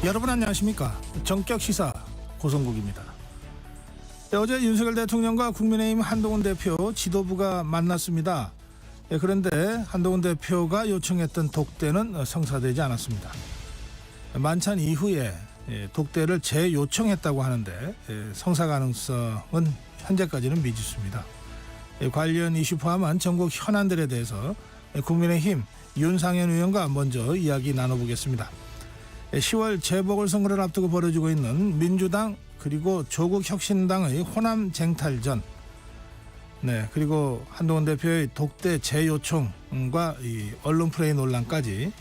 여러분 안녕하십니까? 정격시사 고성국입니다. 어제 윤석열 대통령과 국민의힘 한동훈 대표 지도부가 만났습니다. 그런데 한동훈 대표가 요청했던 독대는 성사되지 않았습니다. 만찬 이후에 독대를 재요청했다고 하는데 성사 가능성은 현재까지는 미지수입니다. 관련 이슈 포함한 전국 현안들에 대해서 국민의힘 윤상현 의원과 먼저 이야기 나눠보겠습니다. 10월 재보궐선거를 앞두고 벌어지고 있는 민주당 그리고 조국혁신당의 호남 쟁탈전, 그리고 한동훈 대표의 독대 재요청과 이 언론 플레이 논란까지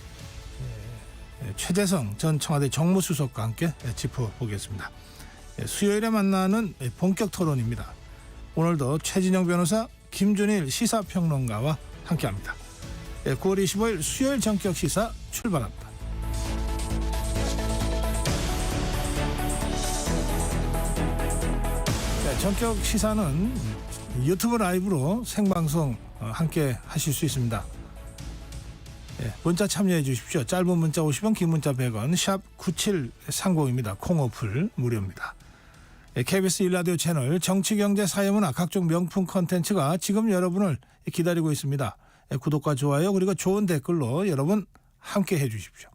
최재성 전 청와대 정무수석과 함께 짚어보겠습니다. 수요일에 만나는 본격 토론입니다. 오늘도 최진영 변호사, 김준일 시사평론가와 함께합니다. 9월 25일 수요일 정격시사 출발합니다. 전격 시사는 유튜브 라이브로 생방송 함께 하실 수 있습니다. 문자 참여해 주십시오. 짧은 문자 50원, 긴 문자 100원, 샵 9730입니다. 콩 어플 무료입니다. KBS 1라디오 채널 정치, 경제, 사회문화 각종 명품 콘텐츠가 지금 여러분을 기다리고 있습니다. 구독과 좋아요 그리고 좋은 댓글로 여러분 함께 해 주십시오.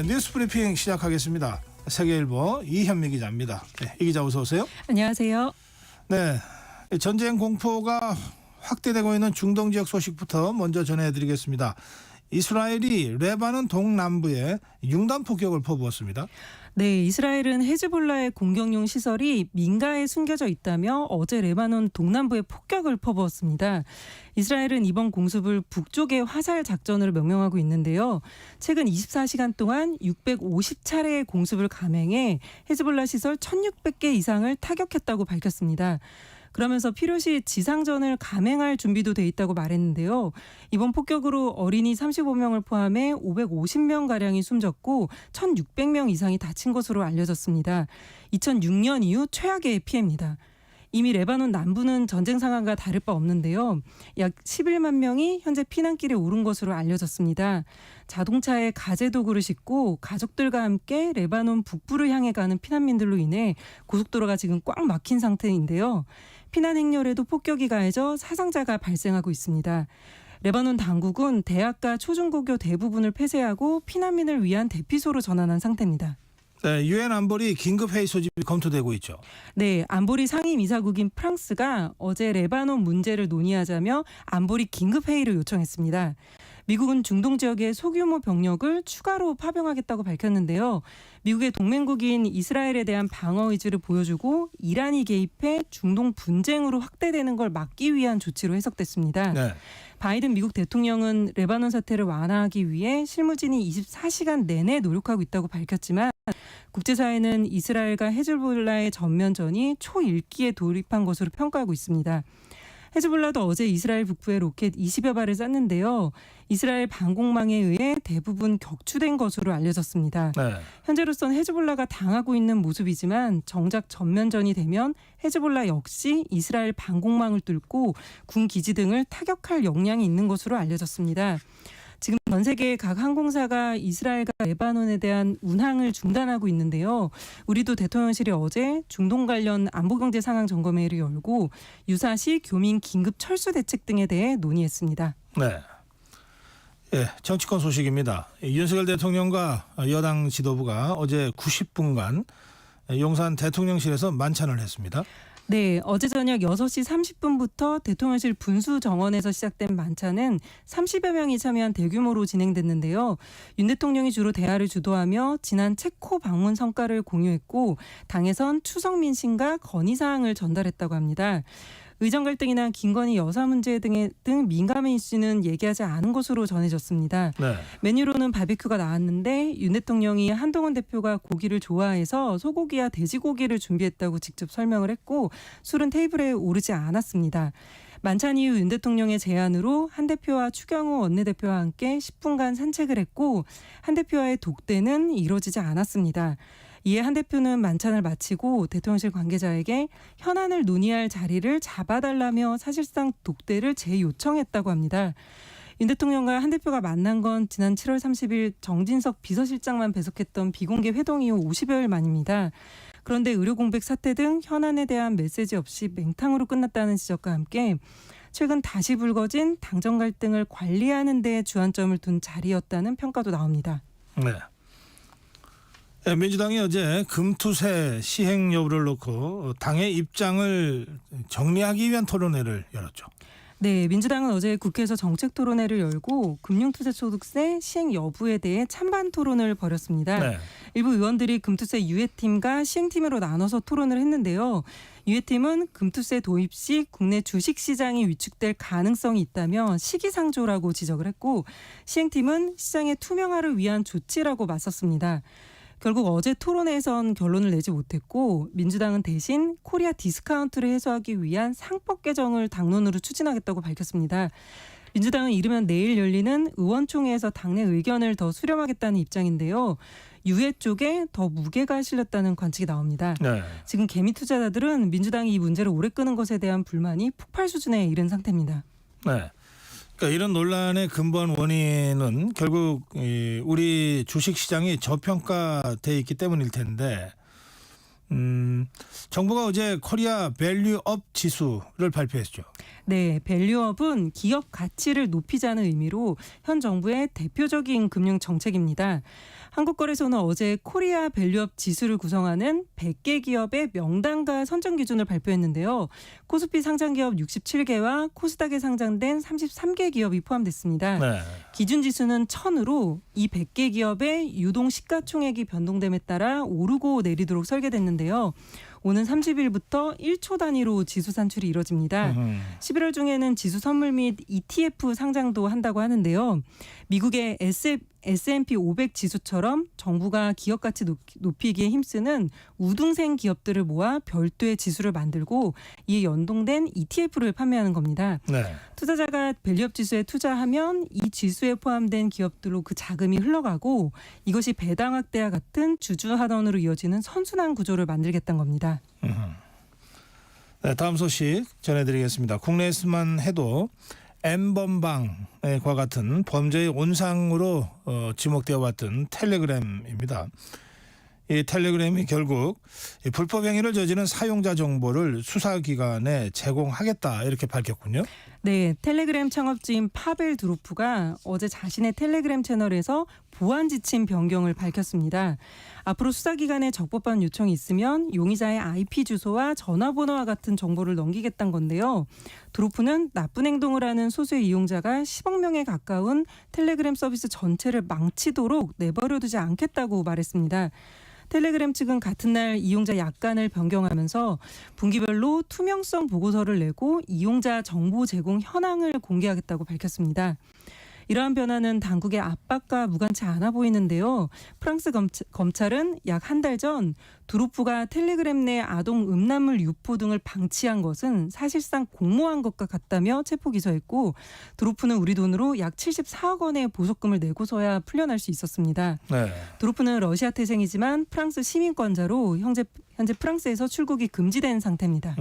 뉴스 브리핑 시작하겠습니다. 세계일보 이현미 기자입니다. 이 기자 어서 오세요. 안녕하세요. 전쟁 공포가 확대되고 있는 중동 지역 소식부터 먼저 전해드리겠습니다. 이스라엘이 레바논 동남부에 융단 폭격을 퍼부었습니다. 네, 이스라엘은 헤즈볼라의 공격용 시설이 민가에 숨겨져 있다며 어제 레바논 동남부에 폭격을 퍼부었습니다. 이스라엘은 이번 공습을 북쪽의 화살 작전으로 명명하고 있는데요. 최근 24시간 동안 650차례의 공습을 감행해 헤즈볼라 시설 1,600개 이상을 타격했다고 밝혔습니다. 그러면서 필요시 지상전을 감행할 준비도 돼 있다고 말했는데요. 이번 폭격으로 어린이 35명을 포함해 550명가량이 숨졌고 1,600명 이상이 다친 것으로 알려졌습니다. 2006년 이후 최악의 피해입니다. 이미 레바논 남부는 전쟁 상황과 다를 바 없는데요. 약 11만 명이 현재 피난길에 오른 것으로 알려졌습니다. 자동차에 가재 도구를 싣고 가족들과 함께 레바논 북부를 향해 가는 피난민들로 인해 고속도로가 지금 꽉 막힌 상태인데요. 피난 행렬에도 폭격이 가해져 사상자가 발생하고 있습니다. 레바논 당국은 대학과 초중고교 대부분을 폐쇄하고 피난민을 위한 대피소로 전환한 상태입니다. 유엔 안보리 긴급회의 소집이 검토되고 있죠. 네, 안보리 상임이사국인 프랑스가 어제 레바논 문제를 논의하자며 안보리 긴급회의를 요청했습니다. 미국은 중동 지역에 소규모 병력을 추가로 파병하겠다고 밝혔는데요. 미국의 동맹국인 이스라엘에 대한 방어 의지를 보여주고 이란이 개입해 중동 분쟁으로 확대되는 걸 막기 위한 조치로 해석됐습니다. 바이든 미국 대통령은 레바논 사태를 완화하기 위해 실무진이 24시간 내내 노력하고 있다고 밝혔지만 국제사회는 이스라엘과 헤즈볼라의 전면전이 초일기에 돌입한 것으로 평가하고 있습니다. 헤즈볼라도 어제 이스라엘 북부에 로켓 20여 발을 쐈는데요. 이스라엘 방공망에 의해 대부분 격추된 것으로 알려졌습니다. 현재로선 헤즈볼라가 당하고 있는 모습이지만 정작 전면전이 되면 헤즈볼라 역시 이스라엘 방공망을 뚫고 군 기지 등을 타격할 역량이 있는 것으로 알려졌습니다. 지금 전 세계 각 항공사가 이스라엘과 레바논에 대한 운항을 중단하고 있는데요. 우리도 대통령실이 어제 중동 관련 안보경제 상황 점검회의를 열고 유사시 교민 긴급 철수 대책 등에 대해 논의했습니다. 정치권 소식입니다. 윤석열 대통령과 여당 지도부가 어제 90분간 용산 대통령실에서 만찬을 했습니다. 네, 어제 저녁 6시 30분부터 대통령실 분수 정원에서 시작된 만찬은 30여 명이 참여한 대규모로 진행됐는데요. 윤 대통령이 주로 대화를 주도하며 지난 체코 방문 성과를 공유했고 당에선 추석 민심과 건의사항을 전달했다고 합니다. 의정 갈등이나 김건희 여사 문제 등 민감한 이슈는 얘기하지 않은 것으로 전해졌습니다. 메뉴로는 바비큐가 나왔는데 윤 대통령이 한동훈 대표가 고기를 좋아해서 소고기와 돼지고기를 준비했다고 직접 설명을 했고 술은 테이블에 오르지 않았습니다. 만찬 이후 윤 대통령의 제안으로 한 대표와 추경호 원내대표와 함께 10분간 산책을 했고 한 대표와의 독대는 이루어지지 않았습니다. 이에 한 대표는 만찬을 마치고 대통령실 관계자에게 현안을 논의할 자리를 잡아달라며 사실상 독대를 재요청했다고 합니다. 윤 대통령과 한 대표가 만난 건 지난 7월 30일 정진석 비서실장만 배석했던 비공개 회동 이후 50여일 만입니다. 그런데 의료 공백 사태 등 현안에 대한 메시지 없이 맹탕으로 끝났다는 지적과 함께 최근 다시 불거진 당정 갈등을 관리하는 데 주안점을 둔 자리였다는 평가도 나옵니다. 네. 민주당이 어제 금투세 시행 여부를 놓고 당의 입장을 정리하기 위한 토론회를 열었죠. 네, 민주당은 어제 국회에서 정책 토론회를 열고 금융투자소득세 시행 여부에 대해 찬반 토론을 벌였습니다. 네. 일부 의원들이 금투세 유예팀과 시행팀으로 나눠서 토론을 했는데요. 유예팀은 금투세 도입 시 국내 주식시장이 위축될 가능성이 있다며 시기상조라고 지적을 했고, 시행팀은 시장의 투명화를 위한 조치라고 맞섰습니다. 결국 어제 토론회에선 결론을 내지 못했고, 민주당은 대신 코리아 디스카운트를 해소하기 위한 상법 개정을 당론으로 추진하겠다고 밝혔습니다. 민주당은 이르면 내일 열리는 의원총회에서 당내 의견을 더 수렴하겠다는 입장인데요. 유예 쪽에 더 무게가 실렸다는 관측이 나옵니다. 네. 지금 개미 투자자들은 민주당이 이 문제를 오래 끄는 것에 대한 불만이 폭발 수준에 이른 상태입니다. 네. 그러니까 이런 논란의 근본 원인은 결국 우리 주식시장이 저평가돼 있기 때문일 텐데, 정부가 어제 코리아 밸류업 지수를 발표했죠. 네, 밸류업은 기업 가치를 높이자는 의미로 현 정부의 대표적인 금융 정책입니다. 한국거래소는 어제 코리아 밸류업 지수를 구성하는 100개 기업의 명단과 선정 기준을 발표했는데요. 코스피 상장 기업 67개와 코스닥에 상장된 33개 기업이 포함됐습니다. 네. 기준 지수는 1000으로 이 100개 기업의 유동 시가총액이 변동됨에 따라 오르고 내리도록 설계됐는데요. 오는 30일부터 1초 단위로 지수 산출이 이뤄집니다. 11월 중에는 지수 선물 및 ETF 상장도 한다고 하는데요. 미국의 S&P 500 지수처럼 정부가 기업 가치 높이기에 힘쓰는 우등생 기업들을 모아 별도의 지수를 만들고 이에 연동된 ETF를 판매하는 겁니다. 네. 투자자가 밸류업 지수에 투자하면 이 지수에 포함된 기업들로 그 자금이 흘러가고 이것이 배당 확대와 같은 주주 환원으로 이어지는 선순환 구조를 만들겠다는 겁니다. 네, 다음 소식 전해드리겠습니다. 국내에서만 해도 N번방과 같은 범죄의 온상으로 지목되어 왔던 텔레그램입니다. 이 텔레그램이 결국 이 불법 행위를 저지른 사용자 정보를 수사기관에 제공하겠다 이렇게 밝혔군요. 네, 텔레그램 창업주인 파벨 드로프가 어제 자신의 텔레그램 채널에서 보안 지침 변경을 밝혔습니다. 앞으로 수사기관에 적법한 요청이 있으면 용의자의 IP 주소와 전화번호와 같은 정보를 넘기겠다는 건데요. 드로프는 나쁜 행동을 하는 소수의 이용자가 10억 명에 가까운 텔레그램 서비스 전체를 망치도록 내버려두지 않겠다고 말했습니다. 텔레그램 측은 같은 날 이용자 약관을 변경하면서 분기별로 투명성 보고서를 내고 이용자 정보 제공 현황을 공개하겠다고 밝혔습니다. 이러한 변화는 당국의 압박과 무관치 않아 보이는데요. 프랑스 검찰은 약 한 달 전 드로프가 텔레그램 내 아동 음란물 유포 등을 방치한 것은 사실상 공모한 것과 같다며 체포 기소했고, 드로프는 우리 돈으로 약 74억 원의 보석금을 내고서야 풀려날 수 있었습니다. 네. 드로프는 러시아 태생이지만 프랑스 시민권자로 현재 프랑스에서 출국이 금지된 상태입니다.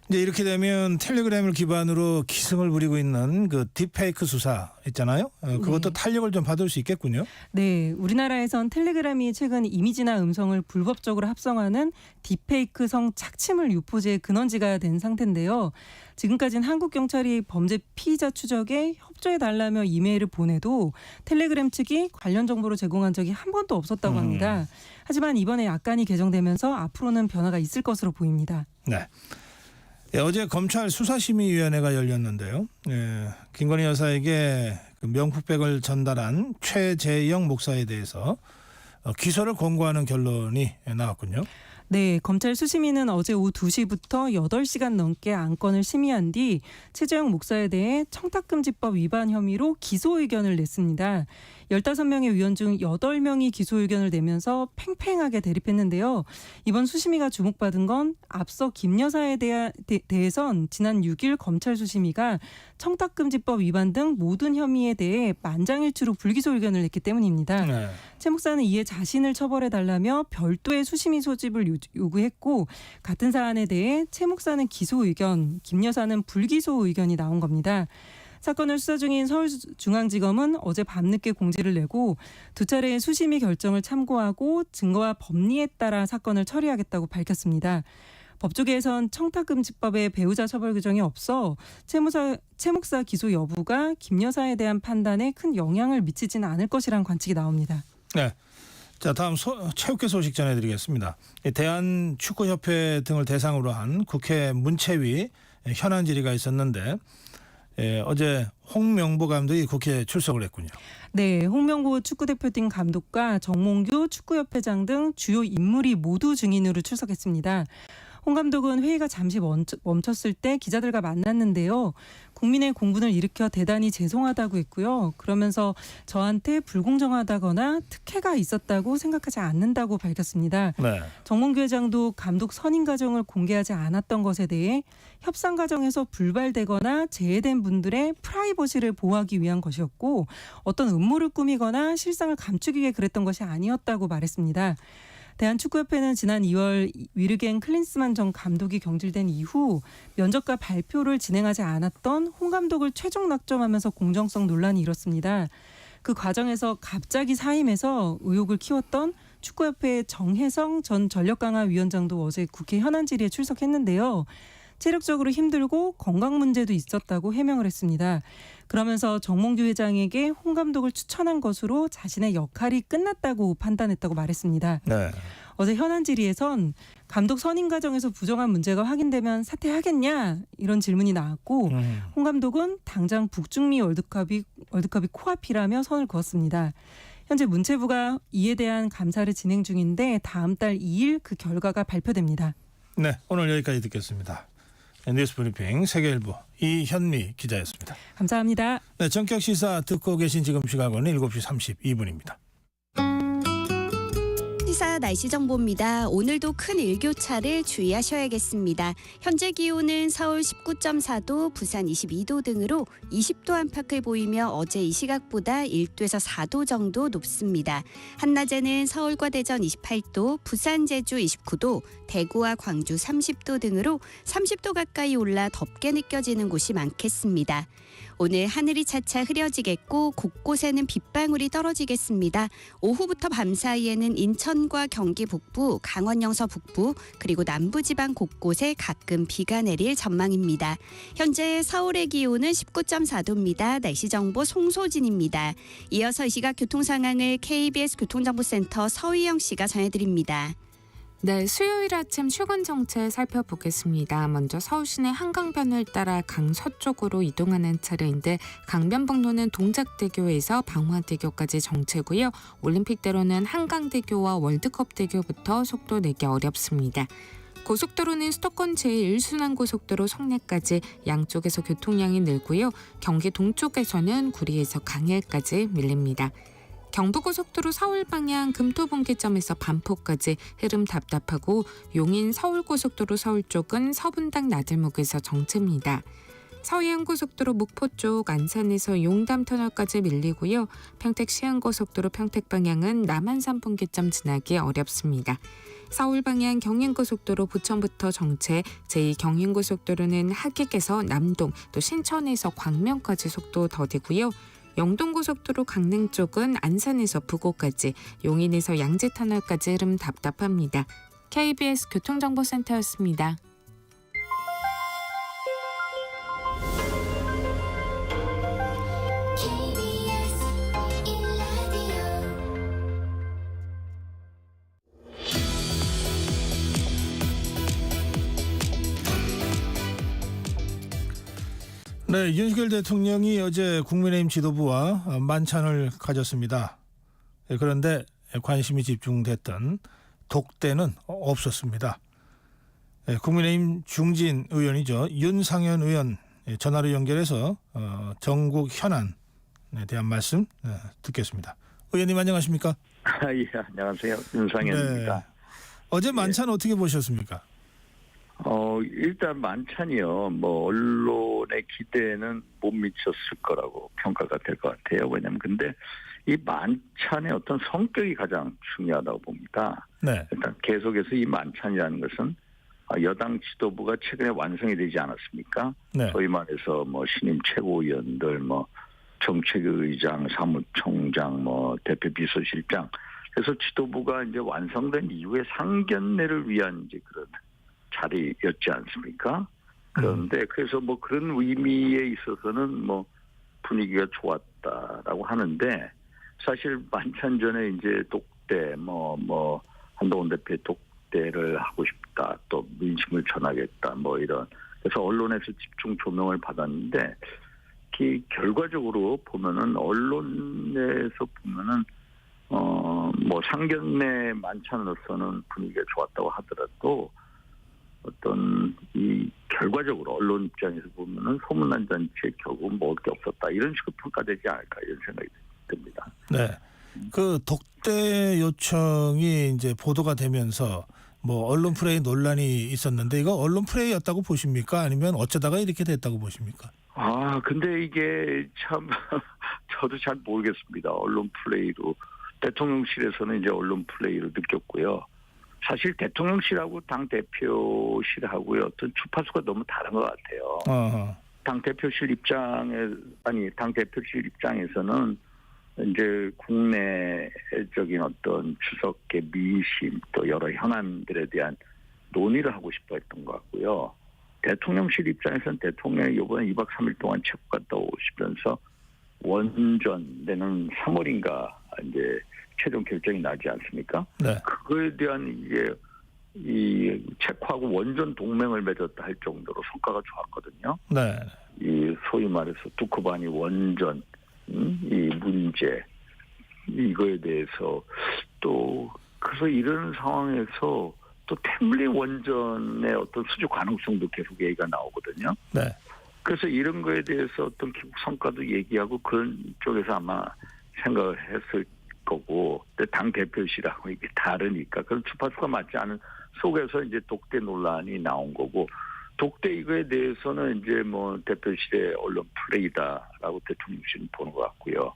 이제 이렇게 되면 텔레그램을 기반으로 기승을 부리고 있는 그 딥페이크 수사 있잖아요. 그것도 네. 탄력을 좀 받을 수 있겠군요. 네, 우리나라에선 텔레그램이 최근 이미지나 음성을 불법적으로 합성하는 딥페이크성 착취물 유포죄의 근원지가 된 상태인데요. 지금까지는 한국 경찰이 범죄 피의자 추적에 협조해달라며 이메일을 보내도 텔레그램 측이 관련 정보를 제공한 적이 한 번도 없었다고 합니다. 하지만 이번에 약관이 개정되면서 앞으로는 변화가 있을 것으로 보입니다. 네. 어제 검찰 수사심의위원회가 열렸는데요. 김건희 여사에게 그 명품백을 전달한 최재영 목사에 대해서 기소를 권고하는 결론이 나왔군요. 네, 검찰 수심위는 어제 오후 2시부터 8시간 넘게 안건을 심의한 뒤 최재형 목사에 대해 청탁금지법 위반 혐의로 기소 의견을 냈습니다. 15명의 위원 중 8명이 기소 의견을 내면서 팽팽하게 대립했는데요. 이번 수심위가 주목받은 건 앞서 김 여사에 대해선 지난 6일 검찰 수심위가 청탁금지법 위반 등 모든 혐의에 대해 만장일치로 불기소 의견을 냈기 때문입니다. 네. 최 목사는 이에 자신을 처벌해달라며 별도의 수심위 소집을 요구했고, 같은 사안에 대해 최 목사는 기소 의견, 김 여사는 불기소 의견이 나온 겁니다. 사건을 수사 중인 서울중앙지검은 어제 밤늦게 공지를 내고 두 차례의 수심위 결정을 참고하고 증거와 법리에 따라 사건을 처리하겠다고 밝혔습니다. 법조계에선 청탁금지법에 배우자 처벌 규정이 없어 최 목사 기소 여부가 김 여사에 대한 판단에 큰 영향을 미치지는 않을 것이라는 관측이 나옵니다. 네. 자, 다음 체육계 소식 전해드리겠습니다. 대한축구협회 등을 대상으로 한 국회 문체위 현안 질의가 있었는데 어제 홍명보 감독이 국회에 출석을 했군요. 네, 홍명보 축구대표팀 감독과 정몽규 축구협회장 등 주요 인물이 모두 증인으로 출석했습니다. 홍 감독은 회의가 잠시 멈췄을 때 기자들과 만났는데요. 국민의 공분을 일으켜 대단히 죄송하다고 했고요. 그러면서 저한테 불공정하다거나 특혜가 있었다고 생각하지 않는다고 밝혔습니다. 네. 정몽규 회장도 감독 선임 과정을 공개하지 않았던 것에 대해 협상 과정에서 불발되거나 제외된 분들의 프라이버시를 보호하기 위한 것이었고 어떤 음모를 꾸미거나 실상을 감추기 위해 그랬던 것이 아니었다고 말했습니다. 대한축구협회는 지난 2월 위르겐 클린스만 전 감독이 경질된 이후 면접과 발표를 진행하지 않았던 홍 감독을 최종 낙점하면서 공정성 논란이 일었습니다. 그 과정에서 갑자기 사임해서 의혹을 키웠던 축구협회 정혜성 전 전력강화위원장도 어제 국회 현안 질의에 출석했는데요. 체력적으로 힘들고 건강 문제도 있었다고 해명을 했습니다. 그러면서 정몽규 회장에게 홍 감독을 추천한 것으로 자신의 역할이 끝났다고 판단했다고 말했습니다. 네. 어제 현안 질의에선 감독 선임 과정에서 부정한 문제가 확인되면 사퇴하겠냐 이런 질문이 나왔고 홍 감독은 당장 북중미 월드컵이 코앞이라며 선을 그었습니다. 현재 문체부가 이에 대한 감사를 진행 중인데 다음 달 2일 그 결과가 발표됩니다. 네, 오늘 여기까지 듣겠습니다. 뉴스브리핑 세계일보 이현미 기자였습니다. 감사합니다. 네, 전격 시사 듣고 계신 지금 시각은 7시 32분입니다. 시사 날씨 정보입니다. 오늘도 큰 일교차를 주의하셔야겠습니다. 현재 기온은 서울 19.4도, 부산 22도 등으로 20도 안팎을 보이며 어제 이 시각보다 1도에서 4도 정도 높습니다. 한낮에는 서울과 대전 28도, 부산, 제주 29도, 대구와 광주 30도 등으로 30도 가까이 올라 덥게 느껴지는 곳이 많겠습니다. 오늘 하늘이 차차 흐려지겠고 곳곳에는 빗방울이 떨어지겠습니다. 오후부터 밤 사이에는 인천과 경기 북부, 강원 영서 북부 그리고 남부지방 곳곳에 가끔 비가 내릴 전망입니다. 현재 서울의 기온은 19.4도입니다. 날씨 정보 송소진입니다. 이어서 이 시각 교통 상황을 KBS 교통정보센터 서희영 씨가 전해드립니다. 네, 수요일 아침 출근 정체 살펴보겠습니다. 먼저 서울시내 한강변을 따라 강서쪽으로 이동하는 차례인데 강변북로는 동작대교에서 방화대교까지 정체고요. 올림픽대로는 한강대교와 월드컵대교부터 속도 내기 어렵습니다. 고속도로는 수도권 제1순환고속도로 송내까지 양쪽에서 교통량이 늘고요. 경기 동쪽에서는 구리에서 강일까지 밀립니다. 경부고속도로 서울 방향 금토분기점에서 반포까지 흐름 답답하고 용인 서울고속도로 서울 쪽은 서분당 나들목에서 정체입니다. 서해안고속도로 목포 쪽 안산에서 용담터널까지 밀리고요. 평택 시흥고속도로 평택 방향은 남한산 분기점 지나기 어렵습니다. 서울 방향 경인고속도로 부천부터 정체, 제2경인고속도로는 하객에서 남동, 또 신천에서 광명까지 속도 더디고요. 영동고속도로 강릉 쪽은 안산에서 부곡까지, 용인에서 양재터널까지 흐름 답답합니다. KBS 교통정보센터였습니다. 네, 윤석열 대통령이 어제 국민의힘 지도부와 만찬을 가졌습니다. 그런데 관심이 집중됐던 독대는 없었습니다. 국민의힘 중진 의원이죠. 윤상현 의원 전화로 연결해서 전국 현안에 대한 말씀 듣겠습니다. 의원님 안녕하십니까? 예, 안녕하세요. 윤상현입니다. 네. 어제 만찬 어떻게 보셨습니까? 일단 만찬이요. 언론의 기대에는 못 미쳤을 거라고 평가가 될 것 같아요. 왜냐면 근데 이 만찬의 어떤 성격이 가장 중요하다고 봅니다. 네. 일단 계속해서 이 만찬이라는 것은 여당 지도부가 최근에 완성이 되지 않았습니까? 네. 소위 말해서 뭐 신임 최고위원들, 뭐 정책의장, 사무총장, 뭐 대표 비서실장. 그래서 지도부가 이제 완성된 이후에 상견례를 위한 이제 그런 자리였지 않습니까? 그런데 그래서 뭐 그런 의미에 있어서는 뭐 분위기가 좋았다라고 하는데 사실 만찬 전에 이제 독대 뭐 한동훈 대표의 독대를 하고 싶다, 또 민심을 전하겠다, 뭐 이런. 그래서 언론에서 집중 조명을 받았는데 결과적으로 보면은 언론에서 보면은 뭐 상견례 만찬으로서는 분위기가 좋았다고 하더라도 어떤 이 결과적으로 언론 입장에서 보면은 소문난 잔치에 결국은 먹을 게 없었다, 이런 식으로 평가되지 않을까, 이런 생각이 듭니다. 네. 그 독대 요청이 이제 보도가 되면서 뭐 언론 플레이 논란이 있었는데 이거 언론 플레이였다고 보십니까? 아니면 어쩌다가 이렇게 됐다고 보십니까? 근데 이게 참 저도 잘 모르겠습니다. 언론 플레이로 대통령실에서는 이제 언론 플레이로 느꼈고요. 사실 대통령실하고 당 대표실하고요, 어떤 주파수가 너무 다른 것 같아요. 당 대표실 입장에서는 이제 국내적인 어떤 추석의 민심, 또 여러 현안들에 대한 논의를 하고 싶어 했던 것 같고요. 대통령실 입장에서는 대통령이 이번에 2박 3일 동안 체코 갔다 오시면서 원전 내년 3월인가 이제 최종 결정이 나지 않습니까? 네. 그거에 대한 이제 이 체코하고 원전 동맹을 맺었다 할 정도로 성과가 좋았거든요. 네. 이 소위 말해서 두코바니 원전 이 문제, 이거에 대해서 또 그래서 이런 상황에서 또 템블린 원전의 어떤 수주 가능성도 계속 얘기가 나오거든요. 네. 그래서 이런 거에 대해서 어떤 기록 성과도 얘기하고 그런 쪽에서 아마 생각을 했을 거고, 근데 당 대표실하고 이게 다르니까 그런 주파수가 맞지 않은 속에서 이제 독대 논란이 나온 거고, 독대 이거에 대해서는 이제 뭐 대표실의 언론 플레이다라고 대통령실은 보는 것 같고요.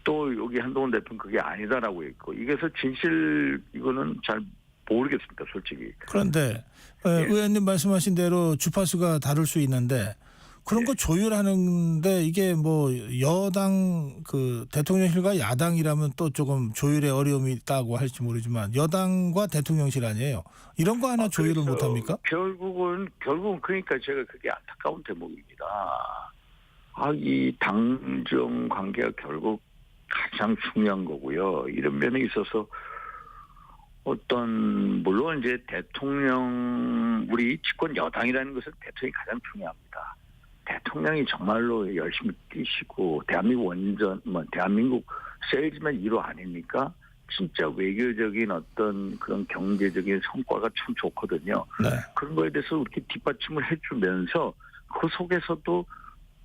또 여기 한동훈 대표는 그게 아니다라고 했고, 이게서 진실 이거는 잘 모르겠습니다, 솔직히. 그런데 의원님 말씀하신 대로 주파수가 다를 수 있는데 그런 거 조율하는데 이게 뭐 여당 그 대통령실과 야당이라면 또 조금 조율에 어려움이 있다고 할지 모르지만 여당과 대통령실 아니에요. 이런 거 하나 조율을 못 합니까? 결국은 그러니까 제가 그게 안타까운 대목입니다. 이 당정 관계가 결국 가장 중요한 거고요. 이런 면에 있어서 물론 이제 우리 집권 여당이라는 것은 대통령이 가장 중요합니다. 대통령이 정말로 열심히 뛰시고 대한민국 세일즈맨 1호 아닙니까? 진짜 외교적인 어떤 그런 경제적인 성과가 참 좋거든요. 네. 그런 거에 대해서 이렇게 뒷받침을 해주면서 그 속에서도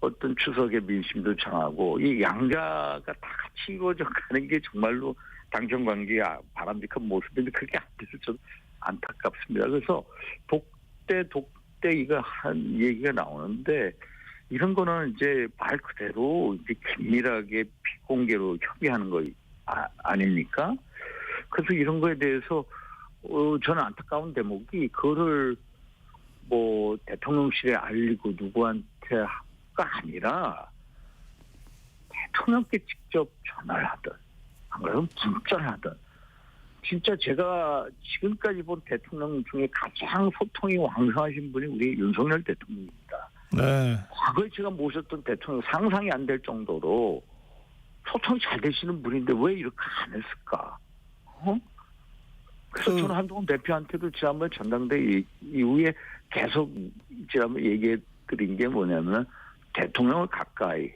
어떤 추석의 민심도 정하고 이 양자가 다 같이 이루어져 가는 게 정말로 당정 관계의 바람직한 모습인데 그게 안 돼서 좀 안타깝습니다. 그래서 독대 이거 한 얘기가 나오는데 이런 거는 이제 말 그대로 이제 긴밀하게 비공개로 협의하는 거 아닙니까? 그래서 이런 거에 대해서 저는 안타까운 대목이 그거를 뭐 대통령실에 알리고 누구한테가 아니라 대통령께 직접 전화를 하든 안 그러면 문자를 하든, 진짜 제가 지금까지 본 대통령 중에 가장 소통이 왕성하신 분이 우리 윤석열 대통령입니다. 네. 과거에 제가 모셨던 대통령 상상이 안 될 정도로 소통이 잘 되시는 분인데 왜 이렇게 안 했을까? 그래서 저는 한동훈 대표한테도 지난번 전당대회 이후에 계속 지난번 얘기해 드린 게 뭐냐면 대통령을 가까이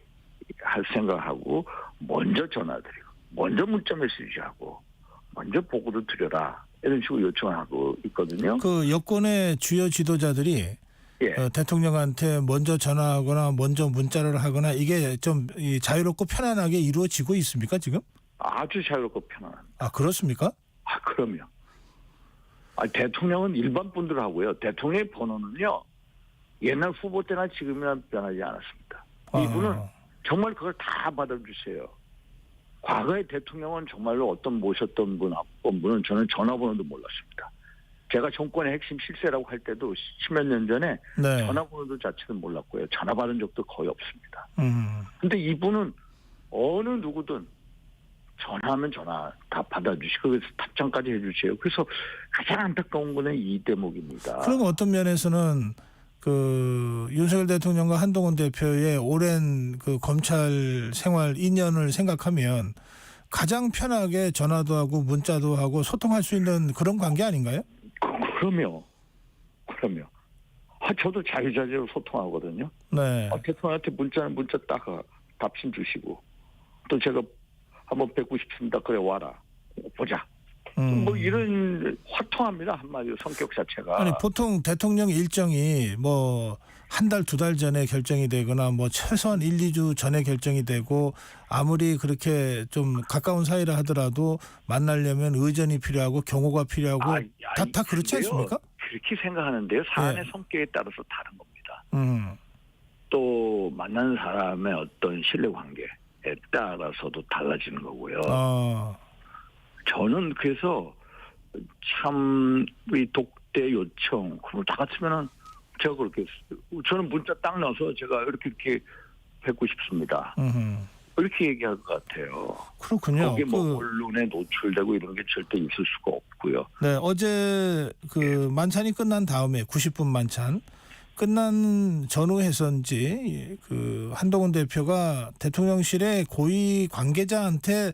할 생각하고 먼저 전화드리고 먼저 문자 메시지하고 먼저 보고도 드려라, 이런 식으로 요청을 하고 있거든요. 그 여권의 주요 지도자들이 대통령한테 먼저 전화하거나 먼저 문자를 하거나 이게 좀 자유롭고 편안하게 이루어지고 있습니까 지금? 아주 자유롭고 편안합니다. 그렇습니까? 그럼요. 대통령은 일반 분들하고요. 대통령의 번호는요, 옛날 후보 때나 지금이나 변하지 않았습니다. 이분은 정말 그걸 다 받아주세요. 과거의 대통령은 정말로 어떤 모셨던 분은 저는 전화번호도 몰랐습니다. 제가 정권의 핵심 실세라고 할 때도 10몇 년 전에 네. 전화번호도 자체는 몰랐고요. 전화 받은 적도 거의 없습니다. 음. 근데 이분은 어느 누구든 전화하면 전화 다 받아주시고 그래서 답장까지 해주세요. 그래서 가장 안타까운 거는 이 대목입니다. 그럼 어떤 면에서는 그 윤석열 대통령과 한동훈 대표의 오랜 그 검찰 생활 인연을 생각하면 가장 편하게 전화도 하고 문자도 하고 소통할 수 있는 그런 관계 아닌가요? 그럼요. 저도 자유자재로 소통하거든요. 네. 대통령한테 문자는 문자 딱 답신 주시고 또 제가 한번 뵙고 싶습니다. 그래 와라. 보자. 뭐 이런 화통합니다. 한마디로 성격 자체가. 아니 보통 대통령 일정이 뭐 한 달, 두 달 전에 결정이 되거나 뭐 최소한 1, 2주 전에 결정이 되고 아무리 그렇게 좀 가까운 사이라 하더라도 만나려면 의전이 필요하고 경호가 필요하고 다 그렇지 않습니까? 그렇게 생각하는데요. 사안의 성격에 따라서 다른 겁니다. 또 만나는 사람의 어떤 신뢰관계에 따라서도 달라지는 거고요. 저는 그래서 참 우리 독대 요청 그걸 다 같으면은 제가 그렇게 저는 문자 딱 넣어서 제가 이렇게 뵙고 싶습니다. 이렇게 얘기할 것 같아요. 그렇군요. 거기 뭐 언론에 노출되고 이런 게 절대 있을 수가 없고요. 네, 어제 그 만찬이 끝난 다음에 90분 만찬 끝난 전후해서인지 그 한동훈 대표가 대통령실의 고위 관계자한테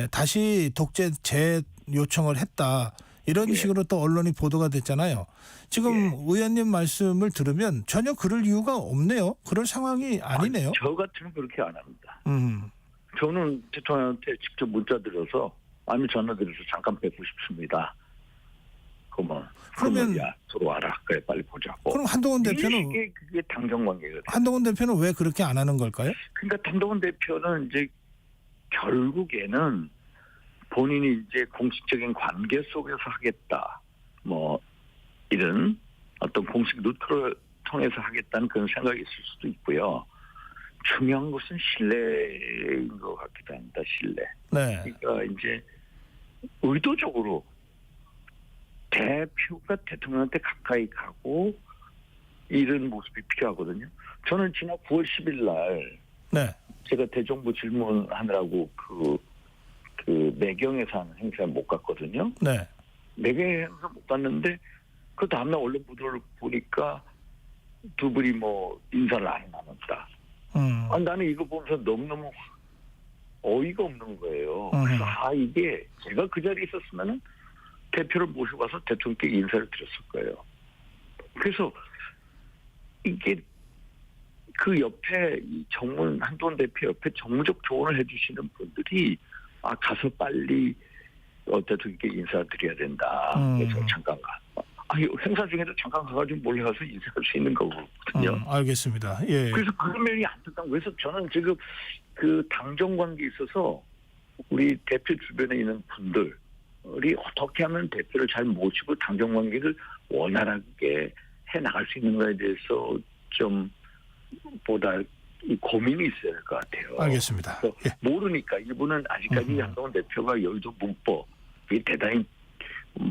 다시 독재 재요청을 했다. 이런 식으로 또 언론이 보도가 됐잖아요. 지금 의원님 말씀을 들으면 전혀 그럴 이유가 없네요. 그럴 상황이 아니네요. 저 같으면 그렇게 안 합니다. 저는 대통령한테 직접 문자 드려서 아니면 전화 드려서 잠깐 뵙고 싶습니다. 그러면 야 들어와라. 그래 빨리 보자고. 그럼 한동훈 대표는 그게 당정관계거든요. 한동훈 대표는 왜 그렇게 안 하는 걸까요? 그러니까 한동훈 대표는 이제 결국에는 본인이 이제 공식적인 관계 속에서 하겠다. 뭐 이런 어떤 공식 루트를 통해서 하겠다는 그런 생각이 있을 수도 있고요. 중요한 것은 신뢰인 것 같기도 합니다. 신뢰. 네. 그러니까 이제 의도적으로 대표가 대통령한테 가까이 가고 이런 모습이 필요하거든요. 저는 지난 9월 10일 날 네. 제가 대정부 질문하느라고 그 매경에서 하는 행사에 못 갔거든요. 네. 매경에 행사 못 갔는데 그 다음날 언론 보도를 보니까 두 분이 뭐 인사를 안 나눴다. 나는 이거 보면서 너무너무 어이가 없는 거예요. 그래서 이게 제가 그 자리에 있었으면 대표를 모시고 가서 대통령께 인사를 드렸을 거예요. 그래서 이게 그 옆에 이 정문 한동훈 대표 옆에 정무적 조언을 해주시는 분들이 가서 빨리 대통령께 인사드려야 된다. 그래서 잠깐 가. 행사 중에도 잠깐 가가지고 몰래 가서 인사할 수 있는 거거든요. 알겠습니다. 예. 그래서 그런 면이 안타까워. 그래서 저는 지금 그 당정 관계에 있어서 우리 대표 주변에 있는 분들이 어떻게 하면 대표를 잘 모시고 당정 관계를 원활하게 해 나갈 수 있는가에 대해서 좀 보다 고민이 있어야 될 것 같아요. 알겠습니다. 예. 모르니까 일부는 아직까지 한동훈 대표가 여의도 문법이 대단히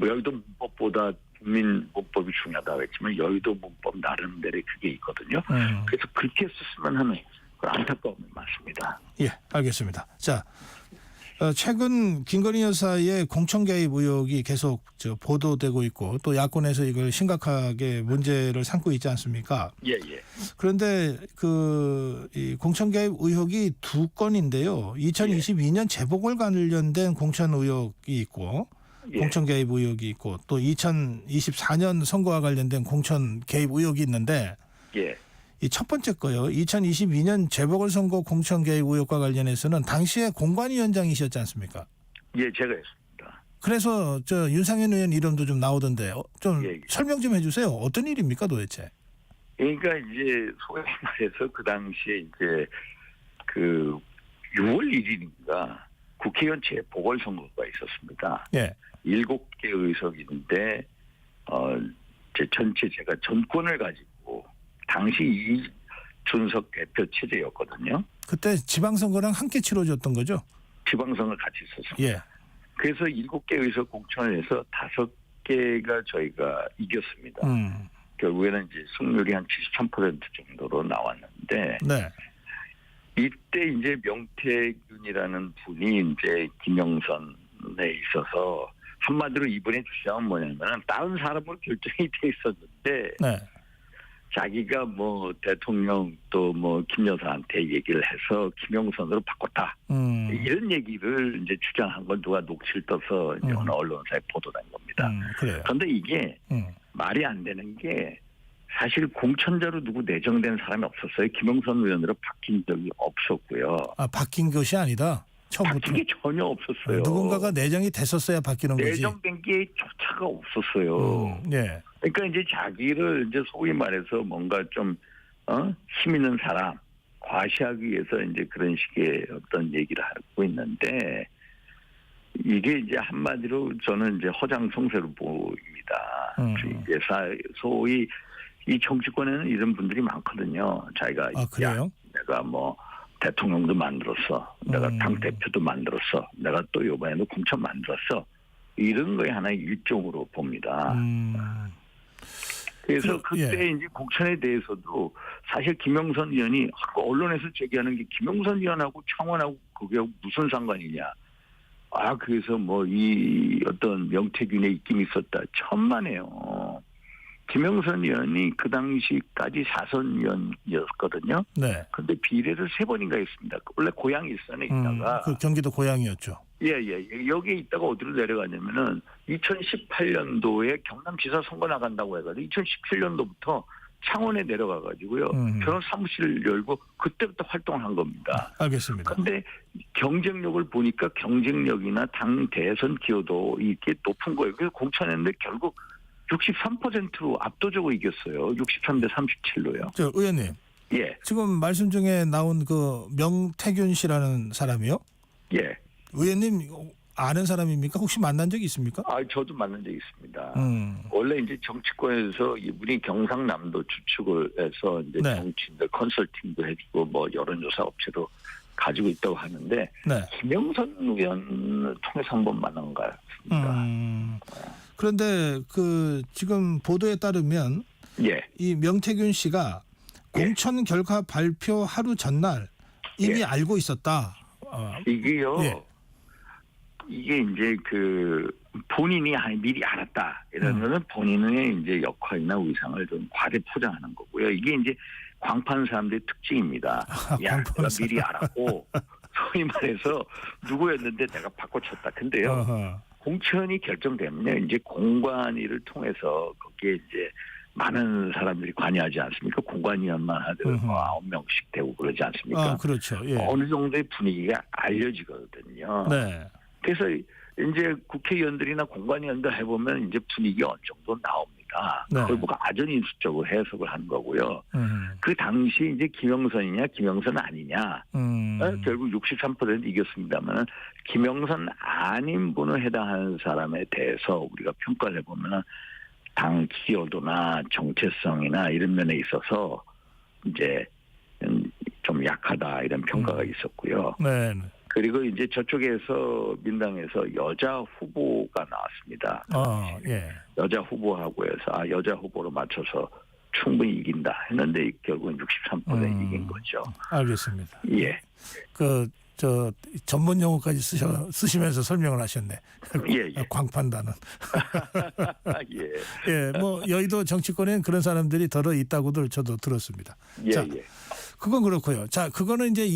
여의도 문법보다 국민 문법이 중요하다고 했지만 여의도 문법 나름대로 그게 있거든요. 그래서 그렇게 썼으면 하는 그런 안타까움이 많습니다. 예, 알겠습니다. 자, 최근 김건희 여사의 공천 개입 의혹이 계속 보도되고 있고 또 야권에서 이걸 심각하게 문제를 삼고 있지 않습니까? 예. 그런데 이 공천 개입 의혹이 두 건인데요. 2022년 재보궐 관련된 공천 의혹이 있고 공천 개입 의혹이 있고 또 2024년 선거와 관련된 공천 개입 의혹이 있는데 이 첫 번째 거요. 2022년 재보궐선거 공천 개입 의혹과 관련해서는 당시에 공관위원장이셨지 않습니까? 예, 제가 했습니다. 그래서 윤상현 의원 이름도 좀 나오던데 좀 설명 좀 해주세요. 어떤 일입니까 도대체? 그러니까 이제 소위 말해서 그 당시에 이제 그 6월 1일인가 국회의원 재보궐선거가 있었습니다. 예. 7개 의석인데 전체 제가 전권을 가지고 당시 이준석 대표 체제였거든요. 그때 지방선거랑 함께 치러졌던 거죠? 지방선거 같이 있었습니다. 예. 그래서 7개 의석 공천을 해서 개가 저희가 이겼습니다. 결국에는 이제 승률이 한 73% 정도로 나왔는데 네. 이때 이제 명태균이라는 분이 이제 김영선에 있어서 한마디로 이번에 주장은 뭐냐면은 다른 사람으로 결정이 돼 있었는데 네. 자기가 뭐 대통령 또 뭐 김 여사한테 얘기를 해서 김영선으로 바꿨다. 이런 얘기를 이제 주장한 건 누가 녹취를 떠서 이제 어느 언론사에 보도된 겁니다. 그래요. 그런데 이게 말이 안 되는 게 사실 공천자로 누구 내정된 사람이 없었어요. 김영선 의원으로 바뀐 적이 없었고요. 아, 바뀐 것이 아니다. 처음부터. 바뀐 게 전혀 없었어요. 누군가가 내정이 됐었어야 바뀌는 거지. 내정된 게 조차가 없었어요. 예. 그러니까 이제 자기를 이제 소위 말해서 뭔가 좀 힘 있는 사람 과시하기 위해서 이제 그런 식의 어떤 얘기를 하고 있는데 이게 이제 한마디로 저는 이제 허장성세로 보입니다. 이제 소위 이 정치권에는 이런 분들이 많거든요. 자기가 아, 그래요? 내가 뭐 대통령도 만들었어. 내가 당 대표도 만들었어. 내가 또 이번에도 공천 만들었어. 이런 거에 하나의 일종으로 봅니다. 그래서 그때 이제 공천에 대해서도 사실 김영선 의원이 언론에서 제기하는 게 김영선 의원하고 청원하고 그게 무슨 상관이냐. 아, 그래서 뭐 이 어떤 명태균의 입김이 있었다. 천만에요. 김영선 의원이 그 당시까지 4선 의원이었거든요. 네. 근데 비례를 3번인가 했습니다. 원래 고향 일산에 있다가. 그 경기도 고향이었죠. 예. 여기에 있다가 어디로 내려가냐면은 2018년도에 경남지사 선거 나간다고 해가지고 2017년도부터 창원에 내려가가지고요. 결혼 사무실 열고 그때부터 활동한 겁니다. 알겠습니다. 그런데 경쟁력을 보니까 경쟁력이나 당 대선 기여도 이게 높은 거예요. 그래서 공천했는데 결국 63%로 압도적으로 이겼어요. 63대 37로요. 저 의원님. 예. 지금 말씀 중에 나온 그 명태균 씨라는 사람이요? 예. 의원님 아는 사람입니까? 혹시 만난 적이 있습니까? 아, 저도 만난 적이 있습니다. 원래 이제 정치권에서 이분이 경상남도 주축을 해서 이제 네. 정치인들 컨설팅도 해주고 뭐 여론조사 업체도 가지고 있다고 하는데 네. 김영선 의원을 통해서 한번 만난 것 같습니다. 그런데 그 지금 보도에 따르면 예. 이 명태균 씨가 공천 결과 발표 하루 전날 이미 예. 알고 있었다. 이게요. 예. 이게 이제 그 본인이 미리 알았다 이러면은 본인의 이제 역할이나 의상을 좀 과대 포장하는 거고요. 이게 이제 광판 사람들의 특징입니다. 야, 내가 미리 알았고 소위 말해서 누구였는데 내가 바꿔쳤다. 근데요. 어허. 공천이 결정되면 이제 공관위를 통해서 거기에 이제 많은 사람들이 관여하지 않습니까? 공관위원만 하더라도 뭐 9명씩 되고 그러지 않습니까? 아, 그렇죠. 예. 어느 정도의 분위기가 알려지거든요. 네. 그래서 이제 국회의원들이나 공관위원들 해보면 이제 분위기가 어느 정도 나옵니다. 네. 그걸 보고 아전인수적으로 해석을 한 거고요. 그 당시 이제 김영선이냐 김영선 아니냐. 결국 63% 이겼습니다만 김영선 아닌 분을 해당하는 사람에 대해서 우리가 평가를 해보면 당 기여도나 정체성이나 이런 면에 있어서 이제 좀 약하다 이런 평가가 있었고요. 네. 그리고 이제 저쪽에서 민당에서 여자 후보가 나왔습니다. 예. 여자 후보하고 해서 여자 후보로 맞춰서 충분히 이긴다 했는데 결국은 63% 이긴 거죠. 알겠습니다. 예. 저 전문 용어까지 쓰시면서 설명을 하셨네. 예. 광판단은. 예. 예. 뭐 여의도 정치권에는 그런 사람들이 더러 있다고들 저도 들었습니다. 예. 자, 예. 그건 그렇고요. 자, 그거는 이제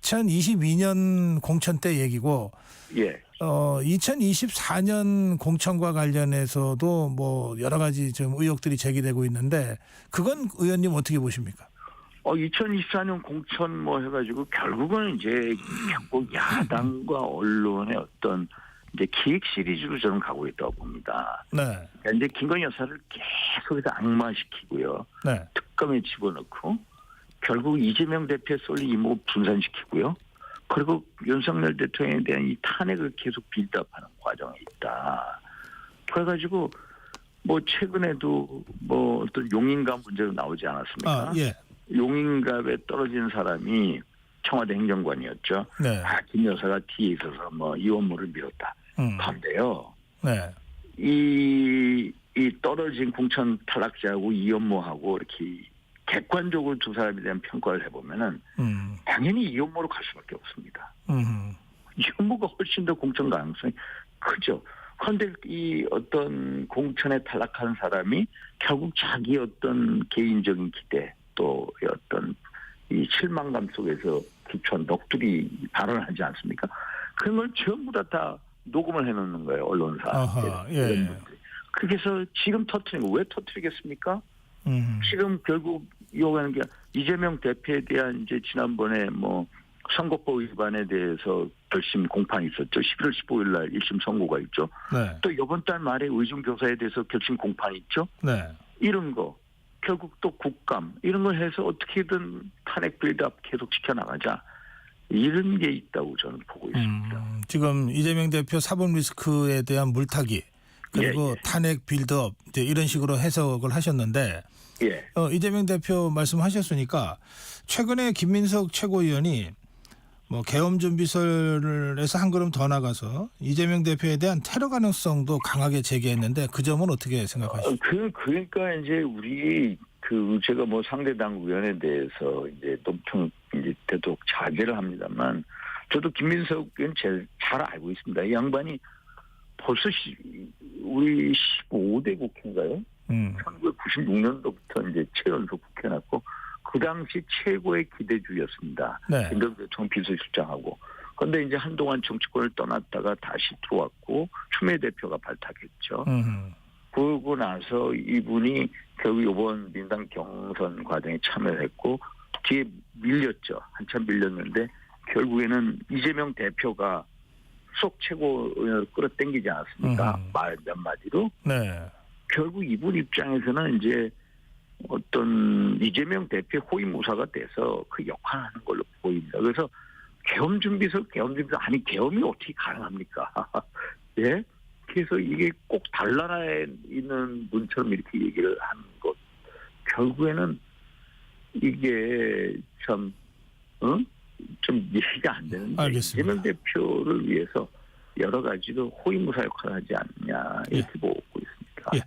2022년 공천 때 얘기고. 예. 2024년 공천과 관련해서도 뭐 여러 가지 좀 의혹들이 제기되고 있는데 그건 의원님 어떻게 보십니까? 2024년 공천 뭐 해가지고 결국은 이제 결국 야당과 언론의 어떤 이제 기획 시리즈로 저는 가고 있다고 봅니다. 네. 그러니까 이제 김건희 여사를 계속해서 악마시키고요. 네. 특검에 집어넣고 결국 이재명 대표의 쏠린 이목 분산시키고요. 그리고 윤석열 대통령에 대한 이 탄핵을 계속 빌드업하는 과정에 있다. 그래가지고 뭐 최근에도 뭐 어떤 용인갑 문제로 나오지 않았습니까? 예. 용인갑에 떨어진 사람이 청와대 행정관이었죠. 네. 김 여사가 뒤에 있어서 뭐 이원물을 밀었다. 그런데요. 네. 이 떨어진 공천 탈락자하고 이현모하고 이렇게 객관적으로 두 사람에 대한 평가를 해보면은 당연히 이현모로 갈 수밖에 없습니다. 이현모가 훨씬 더 공천 가능성이 크죠. 그런데 이 어떤 공천에 탈락한 사람이 결국 자기 어떤 개인적인 기대 또 어떤 이 실망감 속에서 기초한 넋두리 발언을 하지 않습니까? 그런 걸 전부 다 녹음을 해놓는 거예요, 언론사. 아하, 예. 그래서 지금 터트리는 거 왜 터트리겠습니까? 지금 결국 요구하는 게 이재명 대표에 대한 이제 지난번에 뭐 선거법 위반에 대해서 결심 공판이 있었죠. 11월 15일 날 1심 선고가 있죠. 네. 또 이번 달 말에 의중교사에 대해서 결심 공판이 있죠. 네. 이런 거 결국 또 국감 이런 걸 해서 어떻게든 탄핵 빌드업 계속 지켜나가자. 이런 게 있다고 저는 보고 있습니다. 지금 이재명 대표 사법 리스크에 대한 물타기 그리고 탄핵 빌드업 이제 이런 식으로 해석을 하셨는데 예. 이재명 대표 말씀하셨으니까 최근에 김민석 최고위원이 뭐 계엄 준비설에서 한 걸음 더 나가서 이재명 대표에 대한 테러 가능성도 강하게 제기했는데 그 점은 어떻게 생각하십니까? 그러니까 이제 우리 제가 뭐 상대당 의원에 대해서 이제 높은 이제 되도록 자제를 합니다만 저도 김민석 의원 제일 잘 알고 있습니다. 이 양반이 벌써 우리 15대 국회인가요? 1996년도부터 이제 최연소 국회였고 그 당시 최고의 기대주의였습니다. 네. 김대중 대통령 비서실장하고. 그런데 이제 한동안 정치권을 떠났다가 다시 들어왔고 추미애 대표가 발탁했죠. 그러고 나서 이분이 결국 이번 민당 경선 과정에 참여했고 뒤에 밀렸죠. 한참 밀렸는데 결국에는 이재명 대표가 속 최고를 끌어당기지 않았습니까? 몇 마디로. 네. 결국 이분 입장에서는 이제 어떤 이재명 대표의 호위무사가 돼서 그 역할을 하는 걸로 보입니다. 그래서 계엄 준비서 아니 계엄이 어떻게 가능합니까? 예? 그래서 이게 꼭 달나라에 있는 분처럼 이렇게 얘기를 하는 것 결국에는 이게 좀 이해가 안 되는데 알겠습니다. 이재명 대표를 위해서 여러 가지로 호위무사 역할을 하지 않냐 이렇게 보고 있습니다. 예.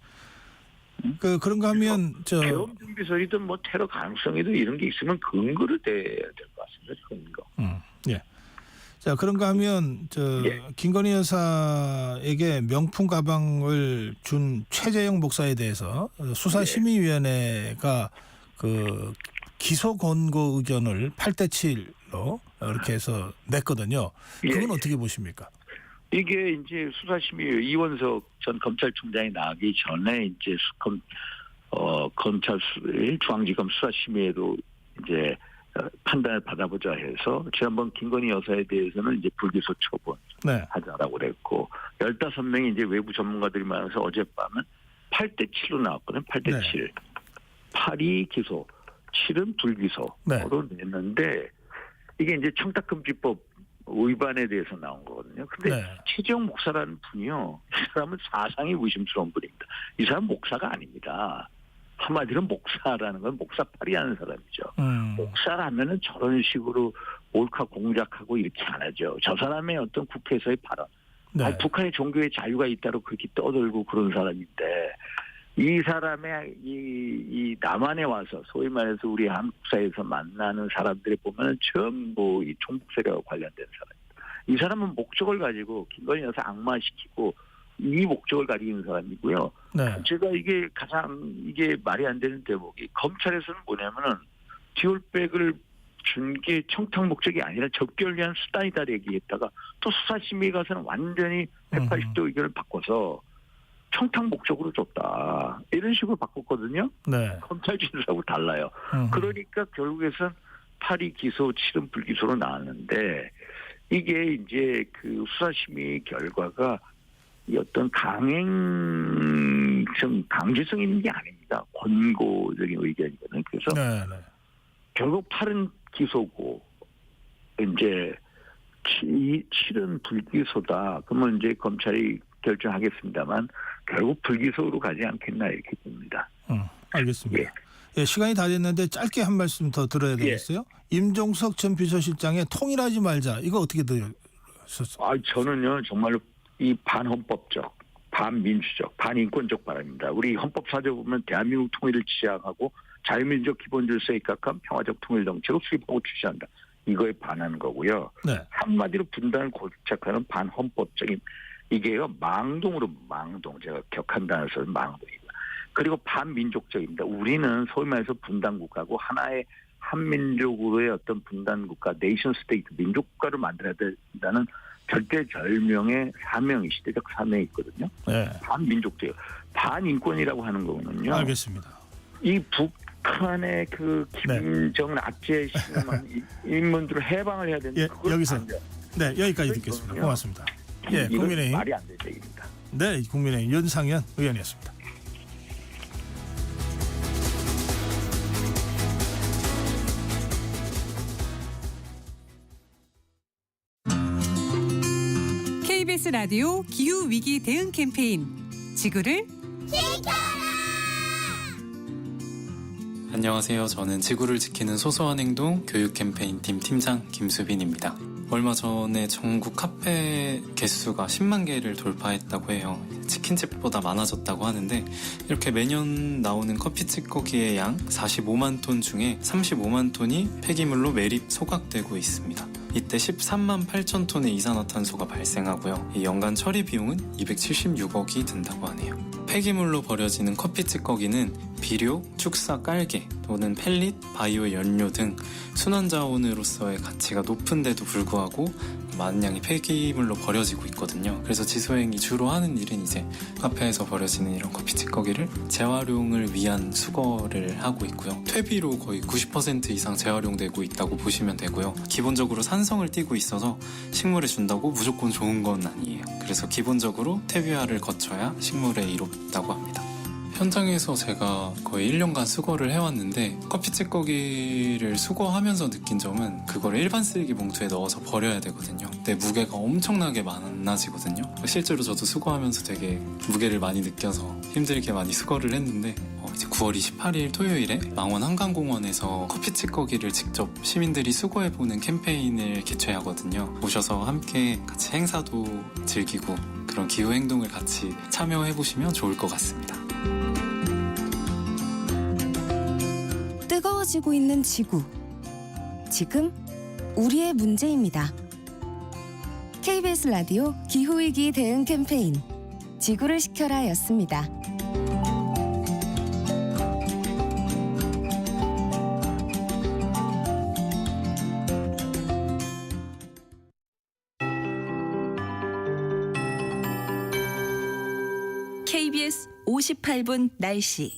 그런가 하면 계엄 준비설이든 뭐 테러 가능성이든 이런 게 있으면 근거를 대야 될 것 같습니다. 근거. 예. 자 그런가 하면 김건희 여사에게 명품 가방을 준 최재형 목사에 대해서 수사심의위원회가 그 기소 권고 의견을 8대 7로 이렇게 해서 냈거든요. 그건 어떻게 보십니까? 이게 이제 수사심의 이원석 전 검찰총장이 나가기 전에 이제 검찰 중앙지검 수사심의에도 이제 판단을 받아보자 해서 지난번 김건희 여사에 대해서는 이제 불기소 처분 하자라고 그랬고 15명이 이제 외부 전문가들이 많아서 어젯밤은 8대 7로 나왔거든요. 8대 7. 8이 기소, 7은 불기소로 냈는데 이게 이제 청탁금지법 위반에 대해서 나온 거거든요. 근데 최재형 목사라는 분이요. 이 사람은 사상이 의심스러운 분입니다. 이 사람은 목사가 아닙니다. 한마디로 목사라는 건 목사팔이 하는 사람이죠. 목사라면은 저런 식으로 몰카 공작하고 이렇게 안 하죠. 저 사람의 어떤 국회에서의 발언. 아니, 북한의 종교의 자유가 있다고 그렇게 떠들고 그런 사람인데 이 사람의 이 남한에 와서 소위 말해서 우리 한국 사회에서 만나는 사람들이 보면은 전부 이 종북 세력과 관련된 사람입니다. 이 사람은 목적을 가지고 김건희 여사 악마시키고 이 목적을 가지고 있는 사람이고요. 제가 이게 가장 이게 말이 안 되는 대목이 검찰에서는 뭐냐면은 디올백을 준 게 청탁 목적이 아니라 적결 위한 수단이다 얘기했다가 또 수사심의 가서는 완전히 180도 의견을 바꿔서 청탁 목적으로 줬다. 이런 식으로 바꿨거든요. 검찰 진술하고 달라요. 그러니까 결국에는 8이 기소, 7은 불기소로 나왔는데 이게 이제 그 수사심의 결과가 어떤 강제성 있는 게 아닙니다. 권고적인 의견이거든요. 그래서 결국 8은 기소고 이제 7은 불기소다. 그러면 이제 검찰이 결정하겠습니다만 결국 불기소로 가지 않겠나 이렇게 봅니다. 알겠습니다. 예, 시간이 다 됐는데 짧게 한 말씀 더 들어야 되겠어요? 임종석 전 비서실장의 통일하지 말자. 이거 어떻게 들으셨어요? 저는요 정말로 이 반헌법적 반민주적, 반인권적 발언입니다. 우리 헌법사조에 보면 대한민국 통일을 지향하고 자유민주적 기본질서에 입각한 평화적 통일 정책을 수립하고 추진한다. 이거에 반하는 거고요. 네. 한마디로 분단을 고착하는 반헌법적인 이게요 망동으로 제가 격한 단어를 써서 망동입니다. 그리고 반민족적입니다. 우리는 소위 말해서 분단국가고 하나의 한민족으로의 어떤 분단국가, 네이션 스테이트, 민족국가를 만들어야 된다는 절대절명의 사명이 시대적 사명이 있거든요. 네. 반민족적, 반인권이라고 하는 거는요. 알겠습니다. 이 북한의 그 김정은 압제 심한 인문들을 해방을 해야 되는데 예, 그걸 여기서 안 돼요. 네, 여기까지 그러니까요. 듣겠습니다. 고맙습니다. 예, 이건 국민의힘 말이 안 되는 얘기입니다. 네, 국민의힘 윤상현 의원이었습니다. KBS 라디오 기후 위기 대응 캠페인 지구를 안녕하세요. 저는 지구를 지키는 소소한 행동 교육 캠페인 팀 팀장 김수빈입니다. 얼마 전에 전국 카페 개수가 10만 개를 돌파했다고 해요. 치킨집보다 많아졌다고 하는데 이렇게 매년 나오는 커피 찌꺼기의 양 45만 톤 중에 35만 톤이 폐기물로 매립 소각되고 있습니다. 이때 13만 8천 톤의 이산화탄소가 발생하고요. 이 연간 처리 비용은 276억이 든다고 하네요. 폐기물로 버려지는 커피 찌꺼기는 비료, 축사, 깔개 또는 펠릿, 바이오 연료 등 순환자원으로서의 가치가 높은데도 불구하고 많은 양이 폐기물로 버려지고 있거든요. 그래서 지소행이 주로 하는 일은 이제 카페에서 버려지는 이런 커피 찌꺼기를 재활용을 위한 수거를 하고 있고요. 퇴비로 거의 90% 이상 재활용되고 있다고 보시면 되고요. 기본적으로 산성을 띠고 있어서 식물에 준다고 무조건 좋은 건 아니에요. 그래서 기본적으로 퇴비화를 거쳐야 식물에 이롭다고 합니다. 현장에서 제가 거의 1년간 수거를 해왔는데 커피 찌꺼기를 수거하면서 느낀 점은 그걸 일반 쓰레기 봉투에 넣어서 버려야 되거든요. 근데 무게가 엄청나게 많아지거든요. 실제로 저도 수거하면서 되게 무게를 많이 느껴서 힘들게 많이 수거를 했는데 이제 9월 28일 토요일에 망원 한강공원에서 커피 찌꺼기를 직접 시민들이 수거해보는 캠페인을 개최하거든요. 오셔서 함께 같이 행사도 즐기고 그런 기후행동을 같이 참여해보시면 좋을 것 같습니다. 뜨거워지고 있는 지구. 지금 우리의 문제입니다. KBS 라디오 기후위기 대응 캠페인 지구를 지켜라 였습니다. KBS 58분 날씨.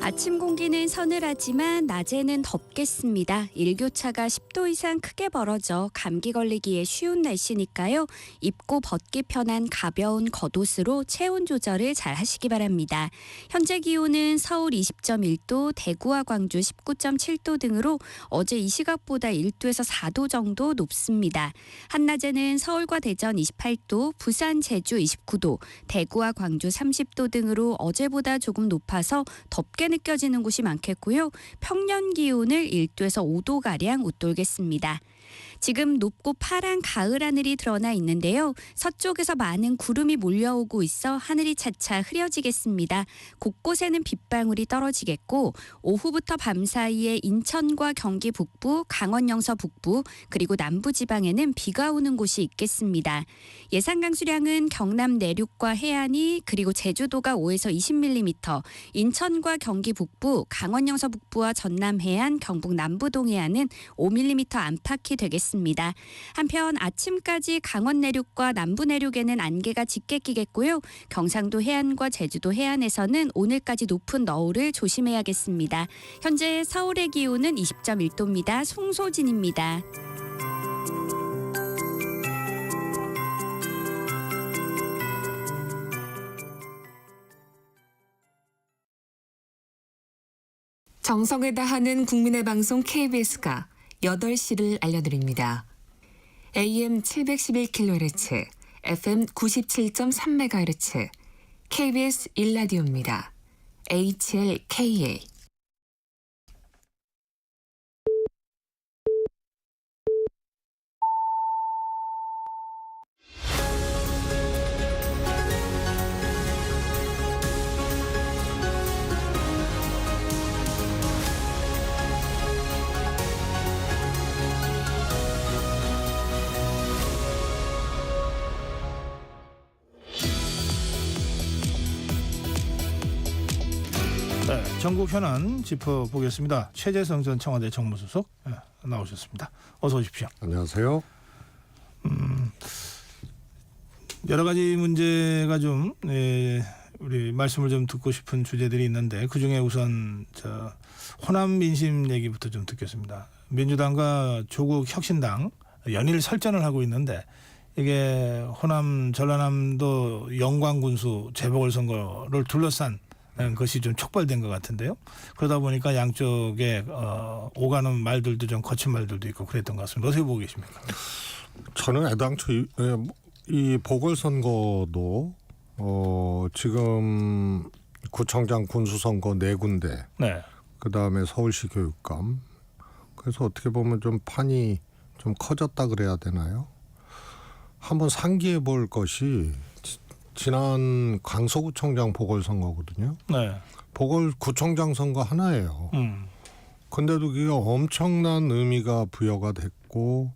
아침 공기는 서늘하지만 낮에는 덥겠습니다. 일교차가 10도 이상 크게 벌어져 감기 걸리기에 쉬운 날씨니까요. 입고 벗기 편한 가벼운 겉옷으로 체온 조절을 잘 하시기 바랍니다. 현재 기온은 서울 20.1도, 대구와 광주 19.7도 등으로 어제 이 시각보다 1도에서 4도 정도 높습니다. 한낮에는 서울과 대전 28도, 부산, 제주 29도, 대구와 광주 30도 등으로 어제보다 조금 높아서 덥게 느껴지는 곳이 많겠고요. 평년 기온을 1도에서 5도가량 웃돌겠습니다. 지금 높고 파란 가을 하늘이 드러나 있는데요. 서쪽에서 많은 구름이 몰려오고 있어 하늘이 차차 흐려지겠습니다. 곳곳에는 빗방울이 떨어지겠고 오후부터 밤 사이에 인천과 경기 북부, 강원 영서 북부 그리고 남부 지방에는 비가 오는 곳이 있겠습니다. 예상 강수량은 경남 내륙과 해안이 그리고 제주도가 5에서 20mm, 인천과 경기 북부, 강원 영서 북부와 전남 해안, 경북 남부 동해안은 5mm 안팎이 되겠습니다. 한편 아침까지 강원 내륙과 남부 내륙에는 안개가 짙게 끼겠고요. 경상도 해안과 제주도 해안에서는 오늘까지 높은 너울을 조심해야겠습니다. 현재 서울의 기온은 20.1도입니다. 송소진입니다. 정성을 다하는 국민의 방송 KBS가 8시를 알려드립니다. AM 711kHz, FM 97.3MHz, KBS 1라디오입니다. HLKA. 전국 현안 짚어보겠습니다. 최재성 전 청와대 정무수석 나오셨습니다. 어서 오십시오. 안녕하세요. 여러 가지 문제가 좀 우리 말씀을 좀 듣고 싶은 주제들이 있는데 그중에 우선 호남 민심 얘기부터 좀 듣겠습니다. 민주당과 조국 혁신당 연일 설전을 하고 있는데 이게 호남 전라남도 영광군수 재보궐선거를 둘러싼 것이 좀 촉발된 것 같은데요. 그러다 보니까 양쪽에 오가는 말들도 좀 거친 말들도 있고 그랬던 것 같습니다. 어떻게 보고 계십니까? 저는 애당초 이 보궐선거도 지금 구청장 군수선거 4군데, 네. 그다음에 서울시 교육감. 그래서 어떻게 보면 좀 판이 좀 커졌다 그래야 되나요? 한번 상기해 볼 것이 지난 강서구청장 보궐선거거든요. 네. 보궐구청장 선거 하나예요. 근데도 그게 엄청난 의미가 부여가 됐고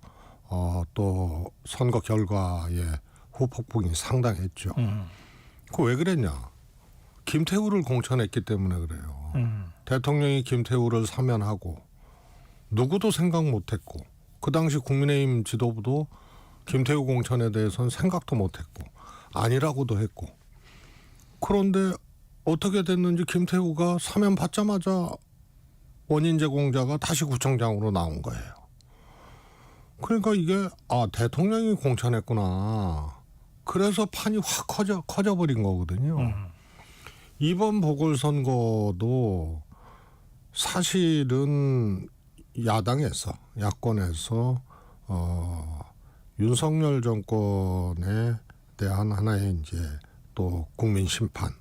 또 선거 결과에 후폭풍이 상당했죠. 그 왜 그랬냐? 김태우를 공천했기 때문에 그래요. 대통령이 김태우를 사면하고 누구도 생각 못했고 그 당시 국민의힘 지도부도 김태우 공천에 대해서는 생각도 못했고 아니라고도 했고 그런데 어떻게 됐는지 김태우가 사면 받자마자 원인 제공자가 다시 구청장으로 나온 거예요. 그러니까 이게 대통령이 공천했구나. 그래서 판이 확 커져버린 거거든요. 이번 보궐선거도 사실은 야권에서 윤석열 정권에 대한 하나의 이제 또 국민 심판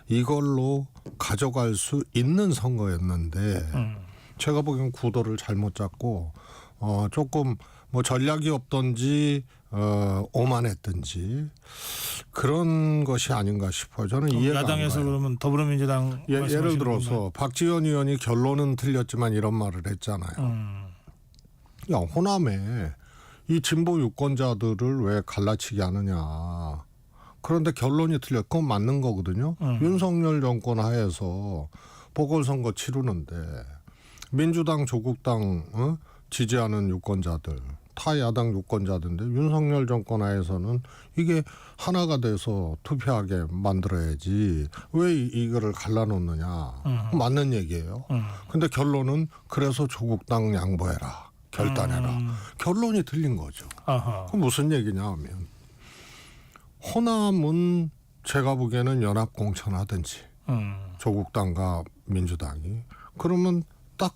이걸로 가져갈 수 있는 선거였는데 제가 보기엔 구도를 잘못 잡고 조금 뭐 전략이 없던지 오만했던지 그런 것이 아닌가 싶어요. 저는 이해가 야당에서 안 가요. 그러면 더불어민주당 예를 들어서 박지원 의원이 결론은 틀렸지만 이런 말을 했잖아요. 야, 호남에 이 진보 유권자들을 왜 갈라치기 하느냐. 그런데 결론이 틀려. 그건 맞는 거거든요. 윤석열 정권 하에서 보궐선거 치르는데 민주당, 조국당 지지하는 유권자들, 타 야당 유권자들인데 윤석열 정권 하에서는 이게 하나가 돼서 투표하게 만들어야지 왜 이거를 갈라놓느냐. 맞는 얘기예요. 근데 결론은 그래서 조국당 양보해라. 결단해라. 결론이 틀린 거죠. 그 무슨 얘기냐 하면 호남은 제가 보기에는 연합 공천하든지 조국당과 민주당이 그러면 딱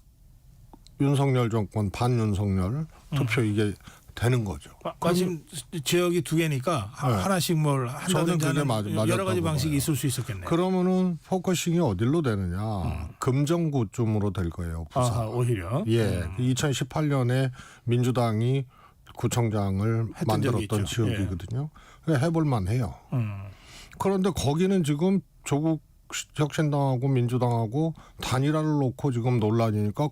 윤석열 정권 반윤석열 투표 이게 되는 거죠. 마침 지역이 2개니까 하나씩 뭘 한다든지 하는 여러 가지 방식이 있을 수 있었겠네요. 그러면은 포커싱이 어디로 되느냐. 금정구쯤으로 될 거예요. 부산. 오히려. 예. 2018년에 민주당이 구청장을 만들었던 지역이거든요. 해볼 만해요. 그런데 거기는 지금 조국 혁신당하고 민주당하고 단일화를 놓고 지금 논란이니까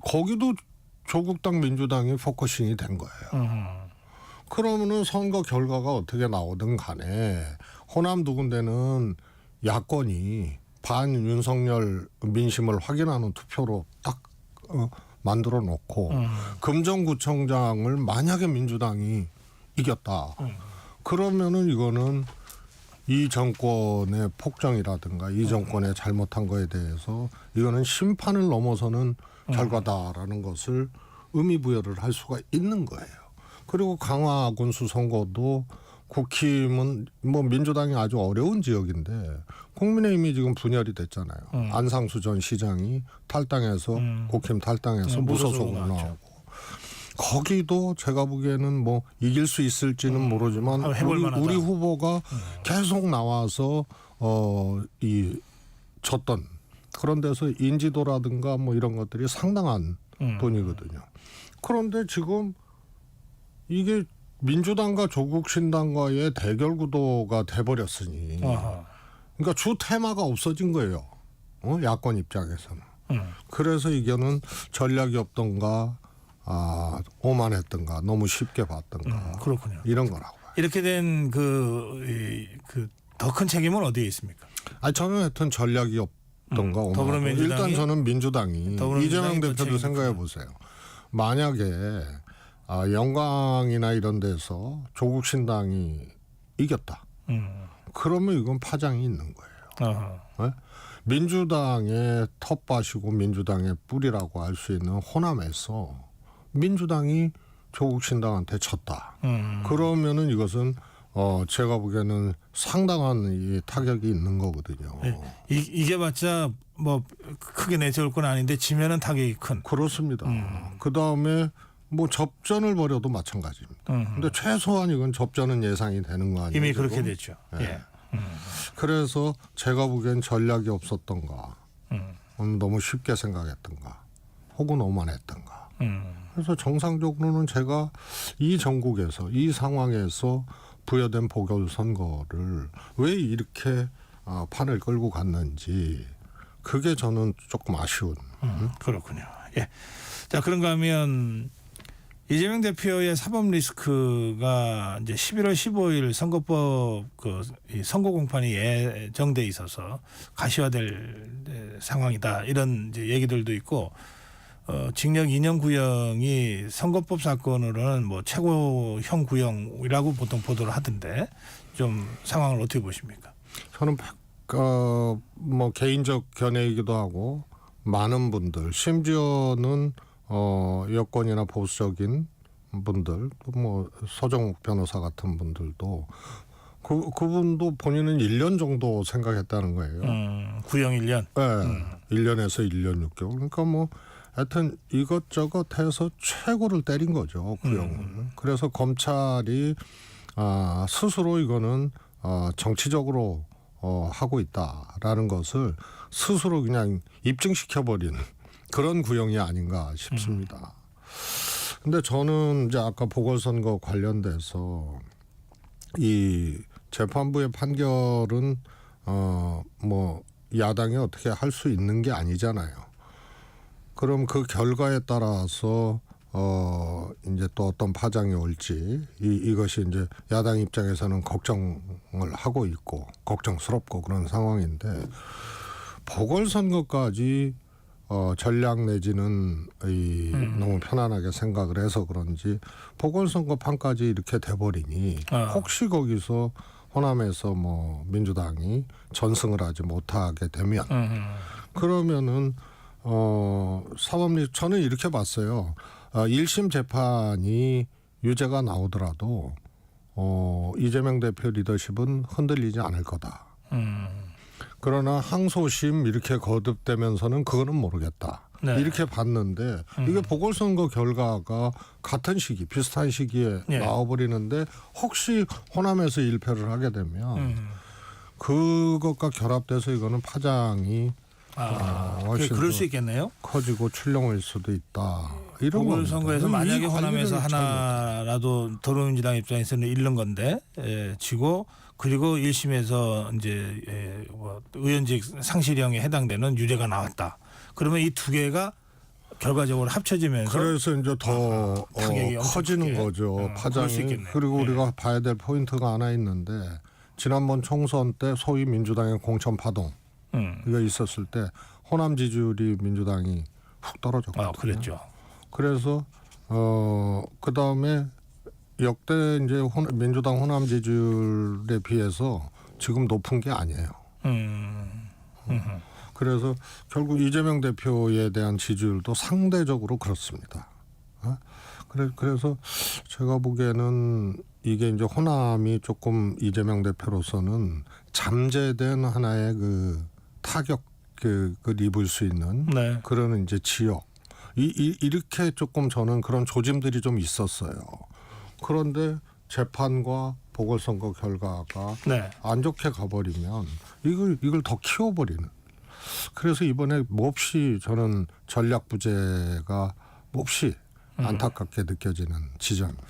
거기도 조국당 민주당이 포커싱이 된 거예요. 그러면은 선거 결과가 어떻게 나오든 간에 호남 두 군데는 야권이 반윤석열 민심을 확인하는 투표로 딱 만들어 놓고 금정구청장을 만약에 민주당이 이겼다. 그러면은 이거는 이 정권의 폭정이라든가 이 정권의 잘못한 거에 대해서 이거는 심판을 넘어서는 결과다라는 것을 의미 부여를 할 수가 있는 거예요. 그리고 강화군수 선거도 국힘은 뭐 민주당이 아주 어려운 지역인데 국민의힘이 지금 분열이 됐잖아요. 안상수 전 시장이 탈당해서 국힘 탈당해서 무소속으로 나오고 거기도 제가 보기에는 뭐 이길 수 있을지는 모르지만 우리 후보가 계속 나와서 이 졌던 그런 데서 인지도라든가 뭐 이런 것들이 상당한 돈이거든요. 그런데 지금 이게 민주당과 조국신당과의 대결 구도가 돼버렸으니 그러니까 주 테마가 없어진 거예요. 야권 입장에서는. 그래서 이거는 전략이 없던가 오만했던가 너무 쉽게 봤던가 그렇군요. 이런 거라고 봐요. 이렇게 된 그 더 큰 책임은 어디에 있습니까? 저는 하여튼 전략이 오만하던가. 더불어민주당이- 일단 저는 민주당이 더불어민주당이 이재명 더 대표도 책임이 생각해 크다. 보세요. 만약에 영광이나 이런 데서 조국 신당이 이겼다. 그러면 이건 파장이 있는 거예요. 어허. 네? 민주당의 텃밭이고 민주당의 뿌리라고 할 수 있는 호남에서 민주당이 조국 신당한테 졌다. 그러면은 이것은 제가 보기에는 상당한 이 타격이 있는 거거든요. 이게 봤자 뭐 크게 내세울 건 아닌데 지면은 타격이 큰. 그렇습니다. 그 다음에 뭐 접전을 벌여도 마찬가지입니다. 근데 최소한 이건 접전은 예상이 되는 거 아니에요? 이미 지금? 그렇게 됐죠. 네. 예. 그래서 제가 보기엔 전략이 없었던가, 너무 쉽게 생각했던가, 혹은 오만했던가. 그래서 정상적으로는 제가 이 전국에서 이 상황에서 부여된 보궐선거를 왜 이렇게 판을 끌고 갔는지 그게 저는 조금 아쉬운. 그렇군요. 예. 자, 그런가 하면 이재명 대표의 사법 리스크가 이제 11월 15일 선거법 이 선거 공판이 예정돼 있어서 가시화될 상황이다. 이런 이제 얘기들도 있고 징역 2년 구형이 선거법 사건으로는 뭐 최고형 구형이라고 보통 보도를 하던데 좀 상황을 어떻게 보십니까? 저는 뭐 개인적 견해이기도 하고 많은 분들 심지어는 여권이나 보수적인 분들 또 뭐 서정욱 변호사 같은 분들도 그분도 본인은 1년 정도 생각했다는 거예요. 구형 1년. 네, 1년에서 1년 6개월. 그러니까 뭐 하여튼 이것저것 해서 최고를 때린 거죠, 구형을. 그래서 검찰이 스스로 이거는 정치적으로 하고 있다라는 것을 스스로 그냥 입증시켜버린 그런 구형이 아닌가 싶습니다. 근데 저는 이제 아까 보궐선거 관련돼서 이 재판부의 판결은 뭐 야당이 어떻게 할 수 있는 게 아니잖아요. 그럼 그 결과에 따라서 이제 또 어떤 파장이 올지 이것이 이제 야당 입장에서는 걱정을 하고 있고 걱정스럽고 그런 상황인데 보궐선거까지 전략 내지는 너무 편안하게 생각을 해서 그런지 보궐선거판까지 이렇게 돼버리니 혹시 거기서 호남에서 뭐 민주당이 전승을 하지 못하게 되면 그러면은 사법리 저는 이렇게 봤어요. 1심 재판이 유죄가 나오더라도 이재명 대표 리더십은 흔들리지 않을 거다. 그러나 항소심 이렇게 거듭되면서는 그거는 모르겠다. 네. 이렇게 봤는데 이게 보궐선거 결과가 같은 시기 비슷한 시기에 네. 나와버리는데 혹시 호남에서 1패를 하게 되면 그것과 결합돼서 이거는 파장이 훨씬 그럴 수 있겠네요. 커지고 출렁일 수도 있다. 이런 보궐선거에서 겁니다. 만약에 이 호남에서 관리를 잘 하나라도 더불어민주당 입장에서는 잃는 건데 지고 그리고 1심에서 이제 뭐 의원직 상실형에 해당되는 유죄가 나왔다. 그러면 이 두 개가 결과적으로 합쳐지면서 그래서 이제 더 타격이 엄청 커지는 크게, 거죠. 그럴 수 파장이. 있겠네요. 그리고 네. 우리가 봐야 될 포인트가 하나 있는데 지난번 총선 때 소위 민주당의 공천 파동 이거 있었을 때 호남 지지율이 민주당이 훅 떨어졌거든요. 그랬죠. 그래서 그 다음에 역대 이제 민주당 호남 지지율에 비해서 지금 높은 게 아니에요. 그래서 결국 이재명 대표에 대한 지지율도 상대적으로 그렇습니다. 그래서 제가 보기에는 이게 이제 호남이 조금 이재명 대표로서는 잠재된 하나의 그 타격을 입을 수 있는 네. 그런 이제 지역. 이렇게 조금 저는 그런 조짐들이 좀 있었어요. 그런데 재판과 보궐선거 결과가 네. 안 좋게 가버리면 이걸 더 키워버리는. 그래서 이번에 몹시 저는 전략 부재가 몹시 안타깝게 느껴지는 지점입니다.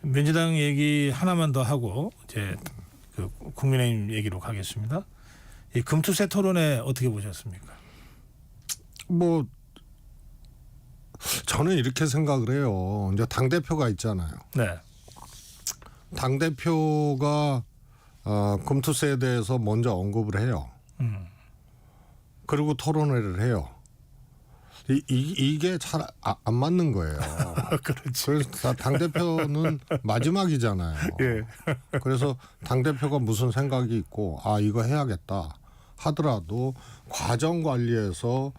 민주당 얘기 하나만 더 하고 이제 그 국민의힘 얘기로 가겠습니다. 이 금투세 토론회 어떻게 보셨습니까? 뭐 저는 이렇게 생각을 해요. 이제 당 대표가 있잖아요. 네. 당 대표가 금투세에 대해서 먼저 언급을 해요. 그리고 토론회를 해요. 이게 잘 안 맞는 거예요. 그렇지. 그래서 당대표는 마지막이잖아요. 예. 그래서 당대표가 무슨 생각이 있고 이거 해야겠다 하더라도 과정 관리에서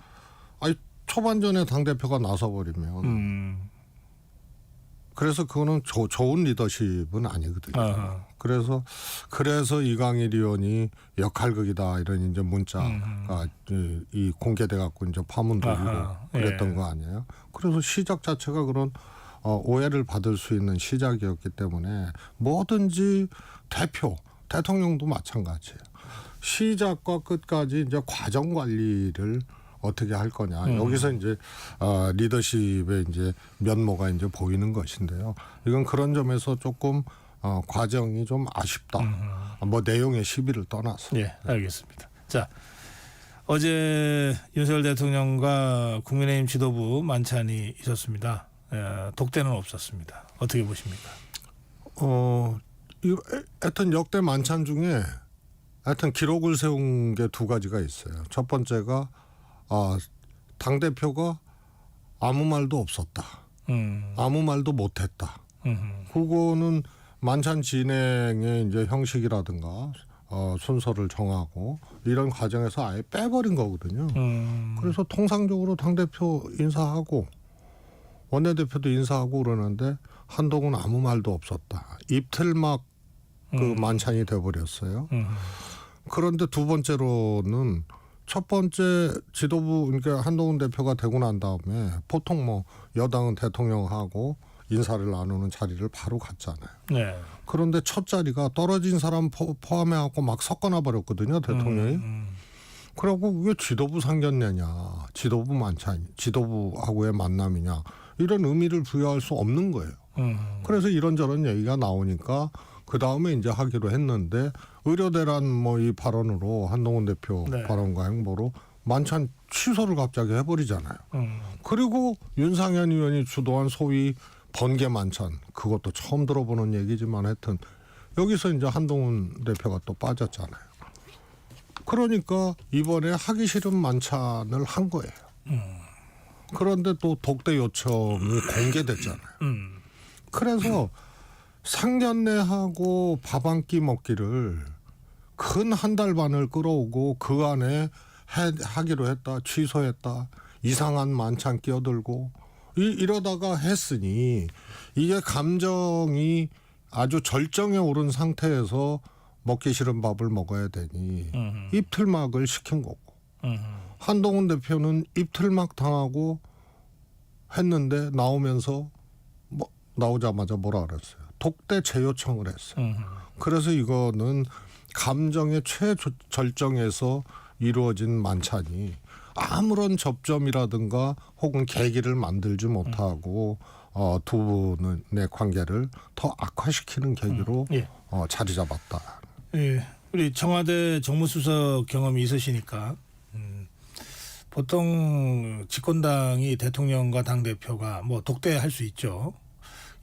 초반전에 당대표가 나서버리면 그래서 그거는 좋은 리더십은 아니거든요. 아하. 그래서 이강일 의원이 역할극이다 이런 이제 문자가 이 공개돼 갖고 이제 파문 돌리고 그랬던 거 아니에요. 그래서 시작 자체가 그런 오해를 받을 수 있는 시작이었기 때문에 뭐든지 대통령도 마찬가지예요. 시작과 끝까지 이제 과정 관리를 어떻게 할 거냐. 여기서 이제 리더십의 이제 면모가 이제 보이는 것인데요. 이건 그런 점에서 조금 과정이 좀 아쉽다. 뭐 내용의 시비를 떠나서. 예, 알겠습니다. 자, 어제 윤석열 대통령과 국민의힘 지도부 만찬이 있었습니다. 독대는 없었습니다. 어떻게 보십니까? 하여튼 역대 만찬 중에 하여튼 기록을 세운 게 두 가지가 있어요. 첫 번째가 당대표가 아무 말도 없었다. 아무 말도 못했다. 그거는 만찬 진행의 이제 형식이라든가 순서를 정하고 이런 과정에서 아예 빼버린 거거든요. 그래서 통상적으로 당대표 인사하고 원내대표도 인사하고 그러는데 한동훈 아무 말도 없었다. 입틀막 그 만찬이 돼버렸어요. 그런데 두 번째로는 첫 번째 지도부 그러니까 한동훈 대표가 되고 난 다음에 보통 뭐 여당은 대통령하고 인사를 나누는 자리를 바로 갔잖아요. 네. 그런데 첫 자리가 떨어진 사람 포함해갖고 막 섞어놔 버렸거든요, 대통령이. 그러고 왜 지도부 상견례냐, 지도부 만찬, 지도부하고의 만남이냐 이런 의미를 부여할 수 없는 거예요. 그래서 이런저런 얘기가 나오니까 그 다음에 이제 하기로 했는데 의료대란 뭐 이 발언으로 한동훈 대표 발언과 행보로 만찬 취소를 갑자기 해버리잖아요. 그리고 윤상현 의원이 주도한 소위 번개 만찬 그것도 처음 들어보는 얘기지만 하여튼 여기서 이제 한동훈 대표가 또 빠졌잖아요. 그러니까 이번에 하기 싫은 만찬을 한 거예요. 그런데 또 독대 요청이 공개됐잖아요. 그래서 상견례하고 밥 한 끼 먹기를 근 한 달 반을 끌어오고 그 안에 하기로 했다, 취소했다, 이상한 만찬 끼어들고 이러다가 했으니 이게 감정이 아주 절정에 오른 상태에서 먹기 싫은 밥을 먹어야 되니 입틀막을 시킨 거고 한동훈 대표는 입틀막 당하고 했는데 나오면서 나오자마자 뭐라 그랬어요. 독대 재요청을 했어요. 그래서 이거는 감정의 최절정에서 이루어진 만찬이 아무런 접점이라든가 혹은 계기를 만들지 못하고 두 분의 관계를 더 악화시키는 계기로 자리 잡았다. 예, 우리 청와대 정무수석 경험이 있으시니까 보통 집권당이 대통령과 당대표가 뭐 독대할 수 있죠.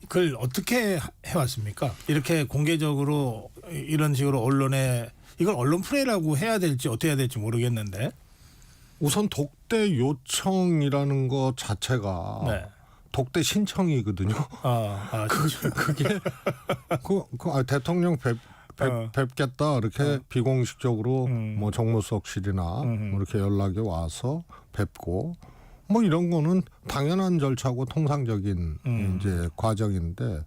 그걸 어떻게 해왔습니까? 이렇게 공개적으로 이런 식으로 언론에 이걸 언론 플레이라고 해야 될지 어떻게 해야 될지 모르겠는데 우선 독대 요청이라는 것 자체가 독대 신청이거든요. 그게 대통령 뵙겠다 이렇게 비공식적으로 뭐 정무수석실이나 뭐 이렇게 연락이 와서 뵙고 뭐 이런 거는 당연한 절차고 통상적인 이제 과정인데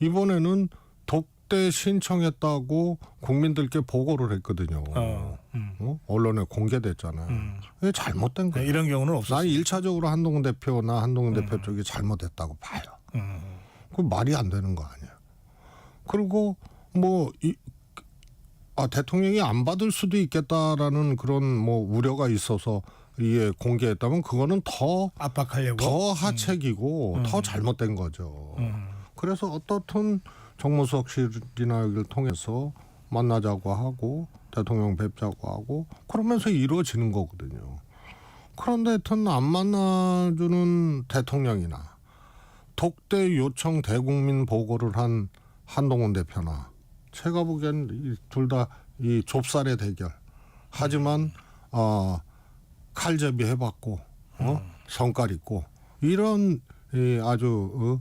이번에는 독대 신청했다고 국민들께 보고를 했거든요. 언론에 공개됐잖아요. 이게 잘못된 거예요. 이런 경우는 없었어요. 난 1차적으로 한동훈 대표나 한동훈 대표 쪽이 잘못했다고 봐요. 그 말이 안 되는 거 아니에요. 그리고 뭐 대통령이 안 받을 수도 있겠다라는 그런 뭐 우려가 있어서 이게 공개했다면 그거는 더 압박하려고 더 하책이고 더 잘못된 거죠. 그래서 어떻든 정무수석실이나 여기를 통해서 만나자고 하고 대통령 뵙자고 하고 그러면서 이루어지는 거거든요. 그런데 하여튼 안 만나주는 대통령이나 독대 요청 대국민 보고를 한 한동훈 대표나 제가 보기엔 둘 다 이 좁쌀의 대결. 하지만 칼제비 해봤고 성깔 있고 이런 아주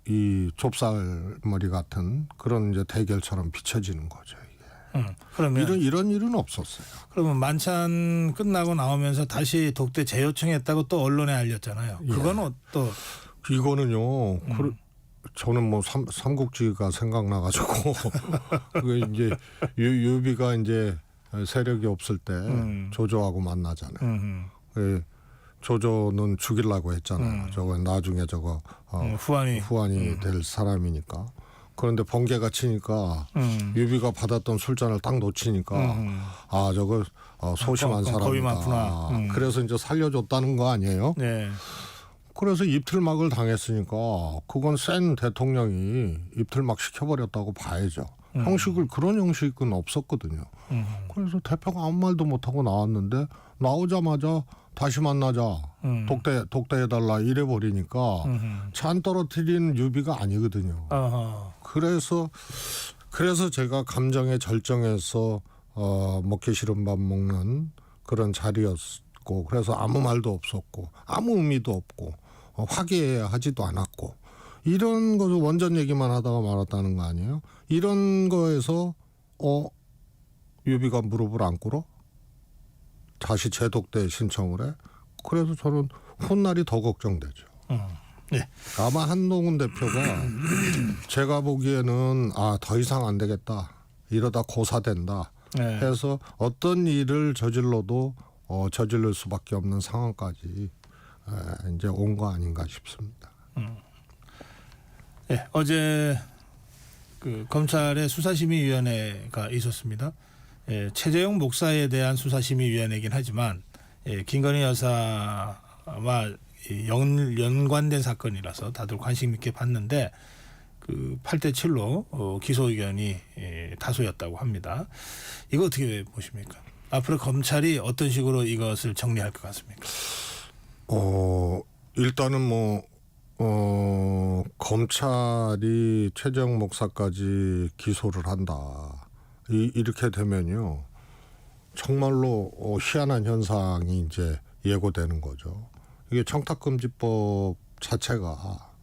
이 좁쌀머리 같은 그런 이제 대결처럼 비춰지는 거죠. 그러면 이런 일은 없었어요. 그러면 만찬 끝나고 나오면서 다시 독대 재요청했다고 또 언론에 알렸잖아요. 그거는 또 이거는요. 저는 뭐 삼국지가 생각나가지고 그게 이제 유비가 이제 세력이 없을 때 조조하고 만나잖아요. 조조는 죽이려고 했잖아요. 저거 나중에 저거 후환이 될 사람이니까. 그런데 번개가 치니까 유비가 받았던 술잔을 딱 놓치니까 아 저거 소심한 사람이다. 그래서 이제 살려줬다는 거 아니에요? 네. 그래서 입틀막을 당했으니까 그건 센 대통령이 입틀막 시켜버렸다고 봐야죠. 그런 형식은 없었거든요. 그래서 대표가 아무 말도 못하고 나왔는데 나오자마자 다시 만나자. 독대해달라 이래버리니까 찬 떨어뜨린 유비가 아니거든요. 그래서 제가 감정에 절정해서 먹기 싫은 밥 먹는 그런 자리였고 그래서 아무 말도 없었고 아무 의미도 없고 화기애애하지도 않았고 이런 것을 원전 얘기만 하다가 말았다는 거 아니에요? 이런 거에서 유비가 무릎을 안 꿇어? 다시 재독대 신청을 해? 그래서 저는 훗날이 더 걱정되죠. 네. 아마 한동훈 대표가 제가 보기에는 더 이상 안 되겠다. 이러다 고사된다. 네. 해서 어떤 일을 저질러도 저질릴 수밖에 없는 상황까지 이제 온 거 아닌가 싶습니다. 네, 어제 그 검찰의 수사심의위원회가 있었습니다. 최재형 목사에 대한 수사심의위원회이긴 하지만 김건희 여사와 연관된 사건이라서 다들 관심 있게 봤는데 그 8대7로 기소 의견이 다수였다고 합니다. 이거 어떻게 보십니까? 앞으로 검찰이 어떤 식으로 이것을 정리할 것 같습니까? 일단은 검찰이 최재형 목사까지 기소를 한다. 이렇게 되면요. 정말로 희한한 현상이 이제 예고되는 거죠. 이게 청탁금지법 자체가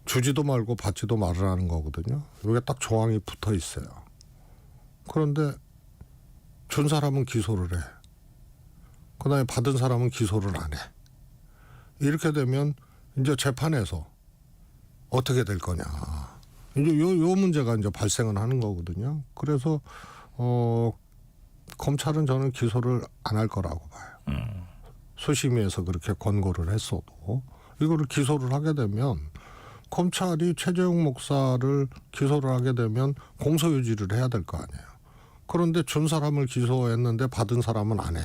주지도 말고 받지도 말으라는 거거든요. 이게 딱 조항이 붙어 있어요. 그런데 준 사람은 기소를 해. 그다음에 받은 사람은 기소를 안 해. 이렇게 되면 이제 재판에서 어떻게 될 거냐. 이제 요 문제가 이제 발생을 하는 거거든요. 그래서 검찰은 저는 기소를 안 할 거라고 봐요. 수심위에서 그렇게 권고를 했어도 이거를 기소를 하게 되면 검찰이 최재형 목사를 기소를 하게 되면 공소유지를 해야 될 거 아니에요. 그런데 준 사람을 기소했는데 받은 사람은 안 해.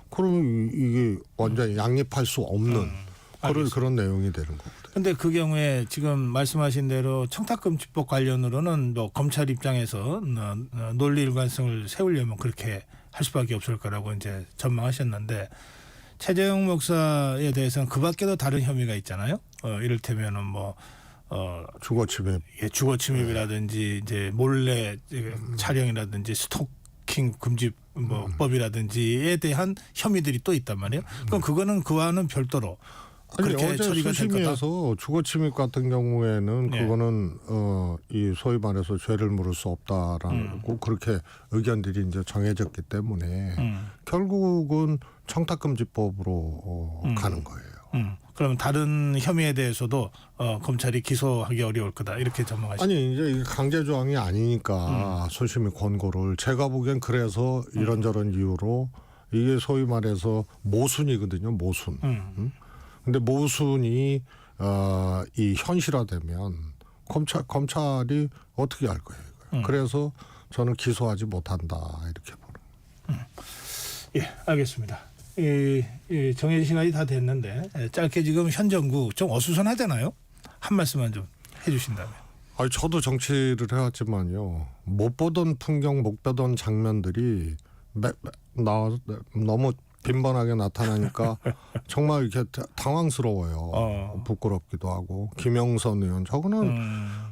그러면 이게 완전히 양립할 수 없는 그런 내용이 되는 거거든요. 그런데 그 경우에 지금 말씀하신 대로 청탁금지법 관련으로는 뭐 검찰 입장에서 논리 일관성을 세우려면 그렇게 할 수밖에 없을 거라고 이제 전망하셨는데 최재형 목사에 대해서는 그 밖에도 다른 혐의가 있잖아요. 이를테면은 주거 침입, 주거침입이라든지 이제 몰래 촬영이라든지 스토킹 금지 법이라든지에 대한 혐의들이 또 있단 말이에요. 그럼 그거는 그와는 별도로 그렇게 어제 처리가 될 거다. 수심위에서 주거침입 같은 경우에는 그거는 이 소위 말해서 죄를 물을 수 없다라고 그렇게 의견들이 이제 정해졌기 때문에 결국은 청탁금지법으로 가는 거예요. 그러면 다른 혐의에 대해서도 검찰이 기소하기 어려울 거다 이렇게 전망하시죠? 아니 이제 이게 강제 조항이 아니니까 수심위 권고를 제가 보기엔 그래서 이런저런 이유로 이게 소위 말해서 모순이거든요. 모순. 근데 모순이 이 현실화되면 검찰이 어떻게 할 거예요? 그래서 저는 기소하지 못한다 이렇게 보는. 예, 알겠습니다. 정해진 시간이 다 됐는데 짧게 지금 현 정부 좀 어수선하잖아요. 한 말씀만 좀 해주신다면. 저도 정치를 해왔지만요. 못 보던 풍경, 못 보던 장면들이 너무 빈번하게 나타나니까 정말 이렇게 당황스러워요. 부끄럽기도 하고. 김영선 의원 저거는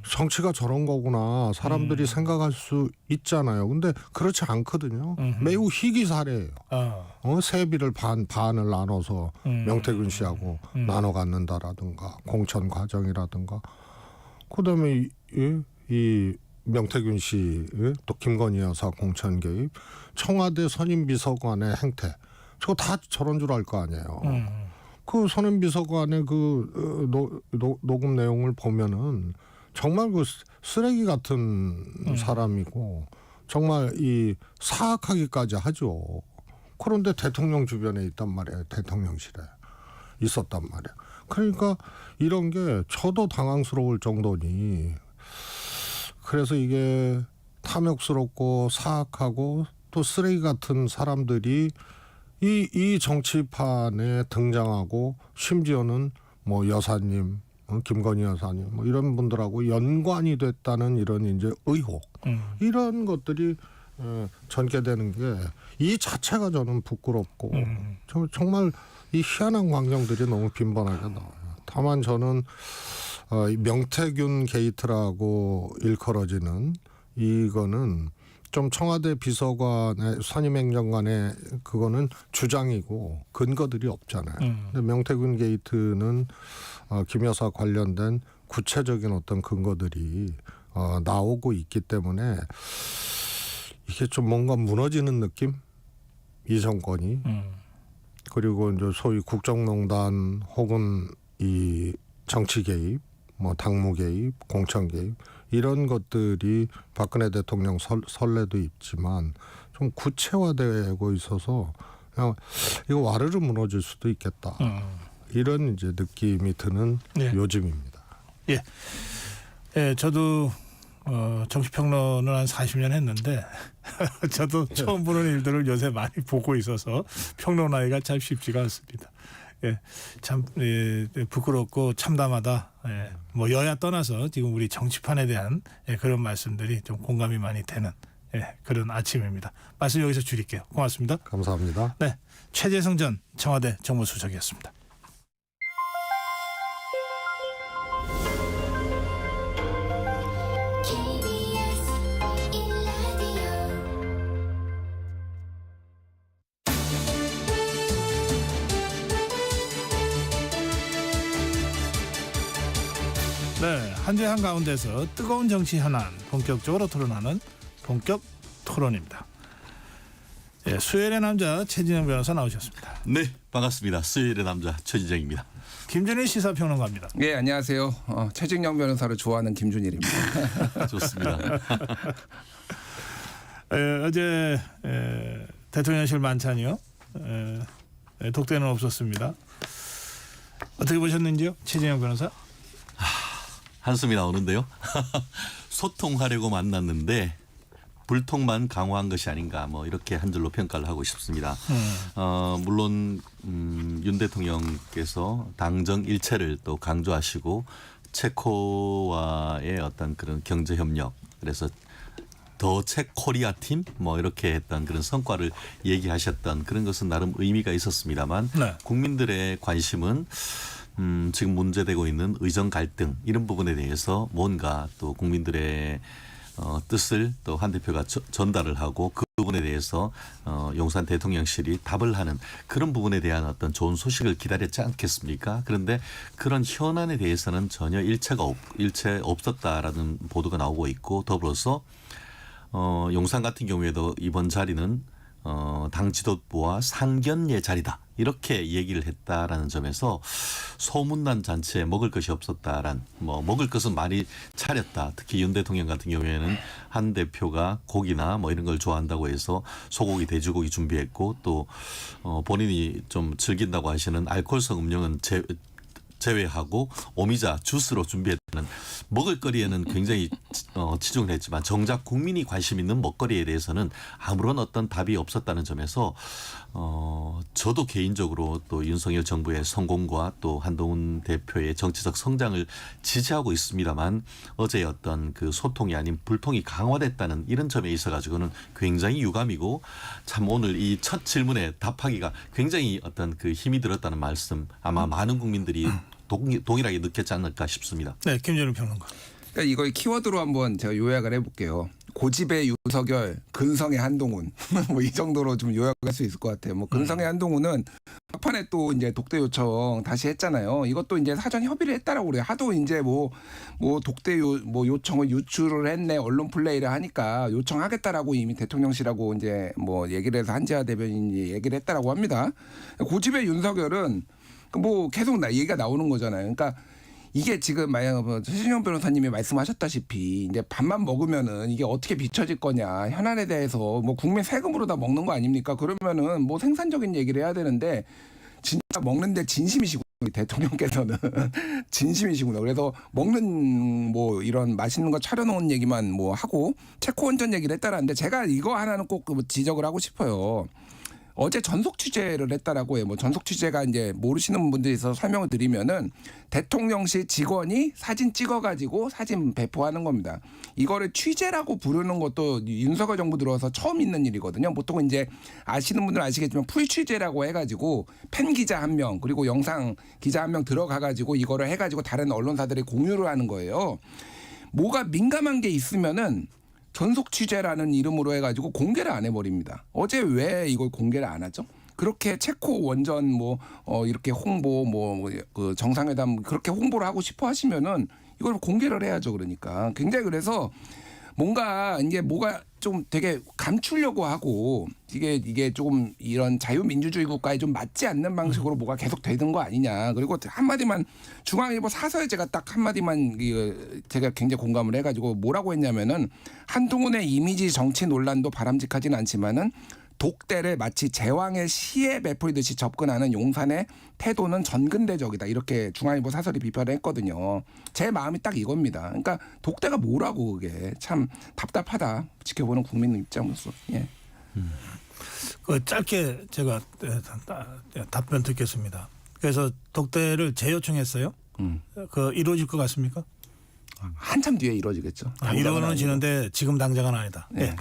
정치가 저런 거구나 사람들이 생각할 수 있잖아요. 근데 그렇지 않거든요. 매우 희귀사례예요. 세비를 반을 나눠서 명태균 씨하고 나눠 갖는다라든가 공천 과정이라든가 그다음에 이 명태균 씨 또 김건희 여사 공천 개입 청와대 선임 비서관의 행태 저거 다 저런 줄 알 거 아니에요. 그 선임 비서관의 그 녹음 내용을 보면은 정말 그 쓰레기 같은 사람이고 정말 이 사악하기까지 하죠. 그런데 대통령 주변에 있단 말이에요. 대통령실에 있었단 말이에요. 그러니까 이런 게 저도 당황스러울 정도니 그래서 이게 탐욕스럽고 사악하고 또 쓰레기 같은 사람들이 이 정치판에 등장하고 심지어는 뭐 여사님, 김건희 여사님 뭐 이런 분들하고 연관이 됐다는 이런 이제 의혹 이런 것들이 전개되는 게 이 자체가 저는 부끄럽고 정말 이 희한한 광경들이 너무 빈번하게 나와요. 다만 저는 명태균 게이트라고 일컬어지는 이거는 좀 청와대 비서관의 선임행정관의 그거는 주장이고 근거들이 없잖아요. 근데 명태균 게이트는 김 여사 관련된 구체적인 어떤 근거들이 나오고 있기 때문에 이게 좀 뭔가 무너지는 느낌? 이 정권이 그리고 이제 소위 국정농단 혹은 이 정치 개입, 뭐 당무 개입, 공천 개입 이런 것들이 박근혜 대통령 선례도 있지만 좀 구체화되고 있어서 그냥 이거 와르르 무너질 수도 있겠다. 이런 이제 느낌이 드는 요즘입니다. 예, 저도 정치평론을 한 40년 했는데 저도 처음 보는 일들을 요새 많이 보고 있어서 평론하기가 참 쉽지가 않습니다. 예, 참 부끄럽고 참담하다. 뭐 여야 떠나서 지금 우리 정치판에 대한 그런 말씀들이 좀 공감이 많이 되는 그런 아침입니다. 말씀 여기서 줄일게요. 고맙습니다. 감사합니다. 네, 최재성 전 청와대 정무수석이었습니다. 네, 한주의 한가운데서 뜨거운 정치 현안 본격적으로 토론하는 본격 토론입니다. 예, 수요일의 남자 최진영 변호사 나오셨습니다. 네, 반갑습니다. 수요일의 남자 최진영입니다. 김준일 시사평론가입니다. 네, 안녕하세요. 최진영 변호사를 좋아하는 김준일입니다. 좋습니다. 어제 대통령실 만찬이요. 독대는 없었습니다. 어떻게 보셨는지요, 최진영 변호사? 한숨이 나오는데요. 소통하려고 만났는데 불통만 강화한 것이 아닌가 뭐 이렇게 한 줄로 평가를 하고 싶습니다. 물론 윤 대통령께서 당정 일체를 또 강조하시고 체코와의 어떤 그런 경제 협력 그래서 더 체코리아 팀 뭐 이렇게 했던 그런 성과를 얘기하셨던 그런 것은 나름 의미가 있었습니다만 국민들의 관심은 지금 문제되고 있는 의정 갈등 이런 부분에 대해서 뭔가 또 국민들의 뜻을 또 한 대표가 전달을 하고 그 부분에 대해서 용산 대통령실이 답을 하는 그런 부분에 대한 어떤 좋은 소식을 기다렸지 않겠습니까? 그런데 그런 현안에 대해서는 전혀 일체 없었다라는 보도가 나오고 있고 더불어서 용산 같은 경우에도 이번 자리는 당 지도부와 상견례 자리다. 이렇게 얘기를 했다라는 점에서 소문난 잔치에 먹을 것이 없었다란 뭐 먹을 것은 많이 차렸다. 특히 윤 대통령 같은 경우에는 한 대표가 고기나 뭐 이런 걸 좋아한다고 해서 소고기, 돼지고기 준비했고 또 본인이 좀 즐긴다고 하시는 알코올성 음료는 제외하고 오미자 주스로 준비했다는 먹을거리에는 굉장히 치중을 했지만 정작 국민이 관심 있는 먹거리에 대해서는 아무런 어떤 답이 없었다는 점에서 저도 개인적으로 또 윤석열 정부의 성공과 또 한동훈 대표의 정치적 성장을 지지하고 있습니다만 어제의 어떤 그 소통이 아닌 불통이 강화됐다는 이런 점에 있어 가지고는 굉장히 유감이고 참 오늘 이 첫 질문에 답하기가 굉장히 어떤 그 힘이 들었다는 말씀 아마 많은 국민들이 동일하게 느꼈지 않을까 싶습니다. 네, 김준일 평론가. 그러니까 이걸 키워드로 한번 제가 요약을 해볼게요. 고집의 윤석열, 근성의 한동훈. 뭐 이 정도로 좀 요약할 수 있을 것 같아요. 뭐 근성의 한동훈은 막판에 또 이제 독대 요청 다시 했잖아요. 이것도 이제 사전 협의를 했다라고 그래요. 하도 이제 뭐 독대 요청을 유출을 했네, 언론 플레이를 하니까 요청하겠다라고 이미 대통령실하고 이제 뭐 얘기를 해서 한지아 대변인이 얘기를 했다라고 합니다. 고집의 윤석열은 뭐 계속 얘기가 나오는 거잖아요. 그러니까 이게 지금 만약 최진영 변호사님이 말씀하셨다시피 이제 밥만 먹으면은 이게 어떻게 비춰질 거냐, 현안에 대해서 뭐 국민 세금으로 다 먹는 거 아닙니까? 그러면은 뭐 생산적인 얘기를 해야 되는데 진짜 먹는데 진심이시구나. 대통령께서는 진심이시구나. 그래서 먹는 뭐 이런 맛있는 거 차려놓은 얘기만 뭐 하고 체코 원전 얘기를 했다라는데 제가 이거 하나는 꼭 지적을 하고 싶어요. 어제 전속 취재를 했다라고 해요. 뭐 전속 취재가 이제 모르시는 분들이 있어서 설명을 드리면은 대통령실 직원이 사진 찍어가지고 사진 배포하는 겁니다. 이거를 취재라고 부르는 것도 윤석열 정부 들어서 처음 있는 일이거든요. 보통 이제 아시는 분들은 아시겠지만 풀 취재라고 해가지고 팬 기자 한 명 그리고 영상 기자 한 명 들어가가지고 이거를 해가지고 다른 언론사들이 공유를 하는 거예요. 뭐가 민감한 게 있으면은 전속 취재라는 이름으로 해가지고 공개를 안 해버립니다. 어제 왜 이걸 공개를 안 하죠? 그렇게 체코 원전 이렇게 홍보 그 정상회담 그렇게 홍보를 하고 싶어 하시면은 이걸 공개를 해야죠. 그러니까 굉장히 그래서 뭔가 좀 되게 감추려고 하고 이게 조금 이런 자유민주주의 국가에 좀 맞지 않는 방식으로 뭐가 계속 되는 거 아니냐. 그리고 한마디만 중앙일보 사서에 제가 딱 한마디만 제가 굉장히 공감을 해가지고 뭐라고 했냐면은 한동훈의 이미지 정치 논란도 바람직하진 않지만은 독대를 마치 제왕의 시에 베풀듯이 접근하는 용산의 태도는 전근대적이다. 이렇게 중앙일보 사설이 비판을 했거든요. 제 마음이 딱 이겁니다. 그러니까 독대가 뭐라고 그게 참 답답하다. 지켜보는 국민 입장으로서. 예. 그 짧게 제가 답변 듣겠습니다. 그래서 독대를 재요청했어요. 그 이루어질 것 같습니까? 한참 뒤에 이루어지겠죠. 이루어지는데 지금 당장은 아니다. 네. 네.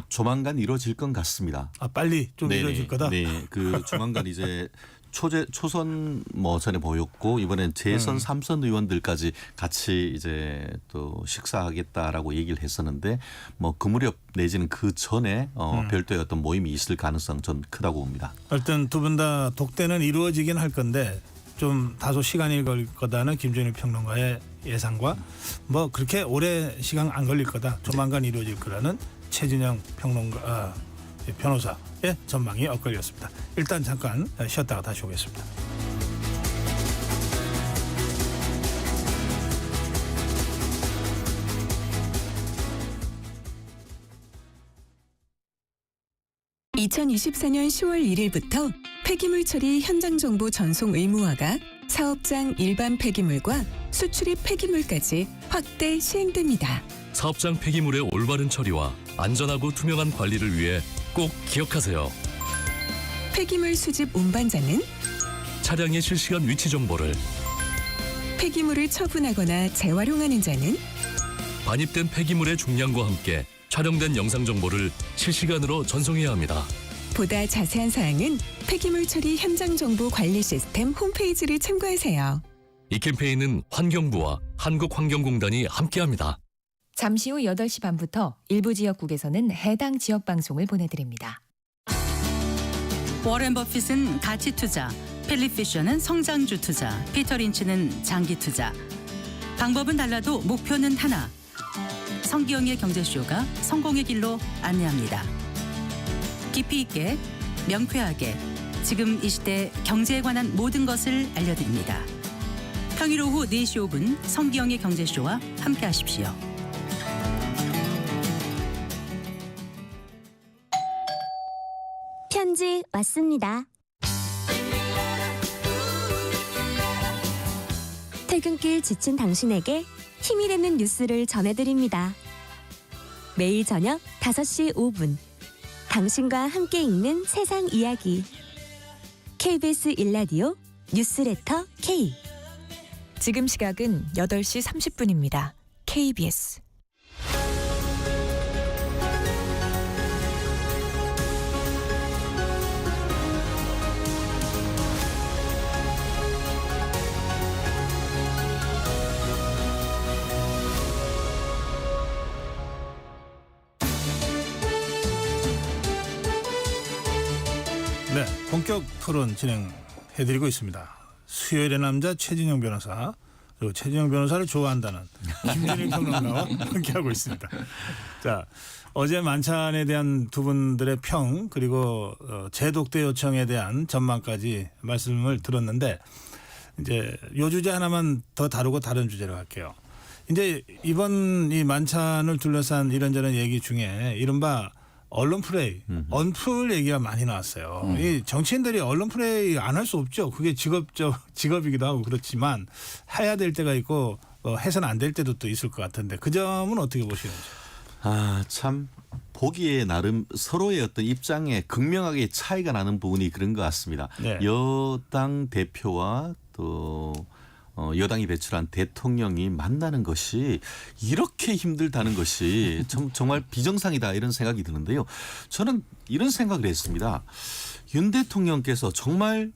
조만간 이루어질 것 같습니다. 빨리 좀 네네. 이루어질 거다. 네, 그 조만간 이제 초선 전에 보였고 이번엔 재선 3선 의원들까지 같이 이제 또 식사하겠다라고 얘기를 했었는데 뭐 그 무렵 내지는 그 전에 별도의 어떤 모임이 있을 가능성 전 크다고 봅니다. 하여튼 두 분 다 독대는 이루어지긴 할 건데 좀 다소 시간이 걸릴 거다는 김준일 평론가의 예상과 뭐 그렇게 오래 시간 안 걸릴 거다. 조만간 이루어질 거라는 최진영 변호사의 전망이 엇갈렸습니다. 일단 잠깐 쉬었다가 다시 오겠습니다. (2024년 10월 1일부터) 폐기물 처리 현장 정보 전송 의무화가 사업장 일반 폐기물과 수출입 폐기물까지 확대 시행됩니다. 사업장 폐기물의 올바른 처리와 안전하고 투명한 관리를 위해 꼭 기억하세요. 폐기물 수집 운반자는 차량의 실시간 위치 정보를, 폐기물을 처분하거나 재활용하는 자는 반입된 폐기물의 중량과 함께 촬영된 영상 정보를 실시간으로 전송해야 합니다. 보다 자세한 사항은 폐기물 처리 현장 정보 관리 시스템 홈페이지를 참고하세요. 이 캠페인은 환경부와 한국환경공단이 함께합니다. 잠시 후 8시 반부터 일부 지역국에서는 해당 지역 방송을 보내드립니다. 워렌 버핏은 가치 투자, 필립 피셔는 성장주 투자, 피터 린치는 장기 투자. 방법은 달라도 목표는 하나. 성기영의 경제쇼가 성공의 길로 안내합니다. 깊이 있게, 명쾌하게, 지금 이 시대 경제에 관한 모든 것을 알려드립니다. 평일 오후 4시 5분 성기영의 경제쇼와 함께하십시오. 편지 왔습니다. 퇴근길 지친 당신에게 힘이 되는 뉴스를 전해드립니다. 매일 저녁 5시 5분 당신과 함께 읽는 세상 이야기 KBS 1라디오 뉴스레터 K. 지금 시각은 8시 30분입니다. KBS 네, 본격 토론 진행해드리고 있습니다. 수요일의 남자 최진영 변호사, 그리고 최진영 변호사를 좋아한다는 김준일 평론가와 함께하고 있습니다. 자, 어제 만찬에 대한 두 분들의 평, 그리고 재독대 요청에 대한 전망까지 말씀을 들었는데, 이제 요 주제 하나만 더 다루고 다른 주제로 갈게요. 이제 이번 이 만찬을 둘러싼 이런저런 얘기 중에 이른바 언론 플레이, 언플 얘기가 많이 나왔어요. 이 정치인들이 언론 플레이 안 할 수 없죠. 그게 직업이기도 하고 그렇지만 해야 될 때가 있고 해서는 안 될 때도 또 있을 것 같은데 그 점은 어떻게 보시는지? 참 보기에 나름 서로의 어떤 입장에 극명하게 차이가 나는 부분이 그런 것 같습니다. 네. 여당 대표와 또 여당이 배출한 대통령이 만나는 것이 이렇게 힘들다는 것이 정말 비정상이다 이런 생각이 드는데요. 저는 이런 생각을 했습니다. 윤 대통령께서 정말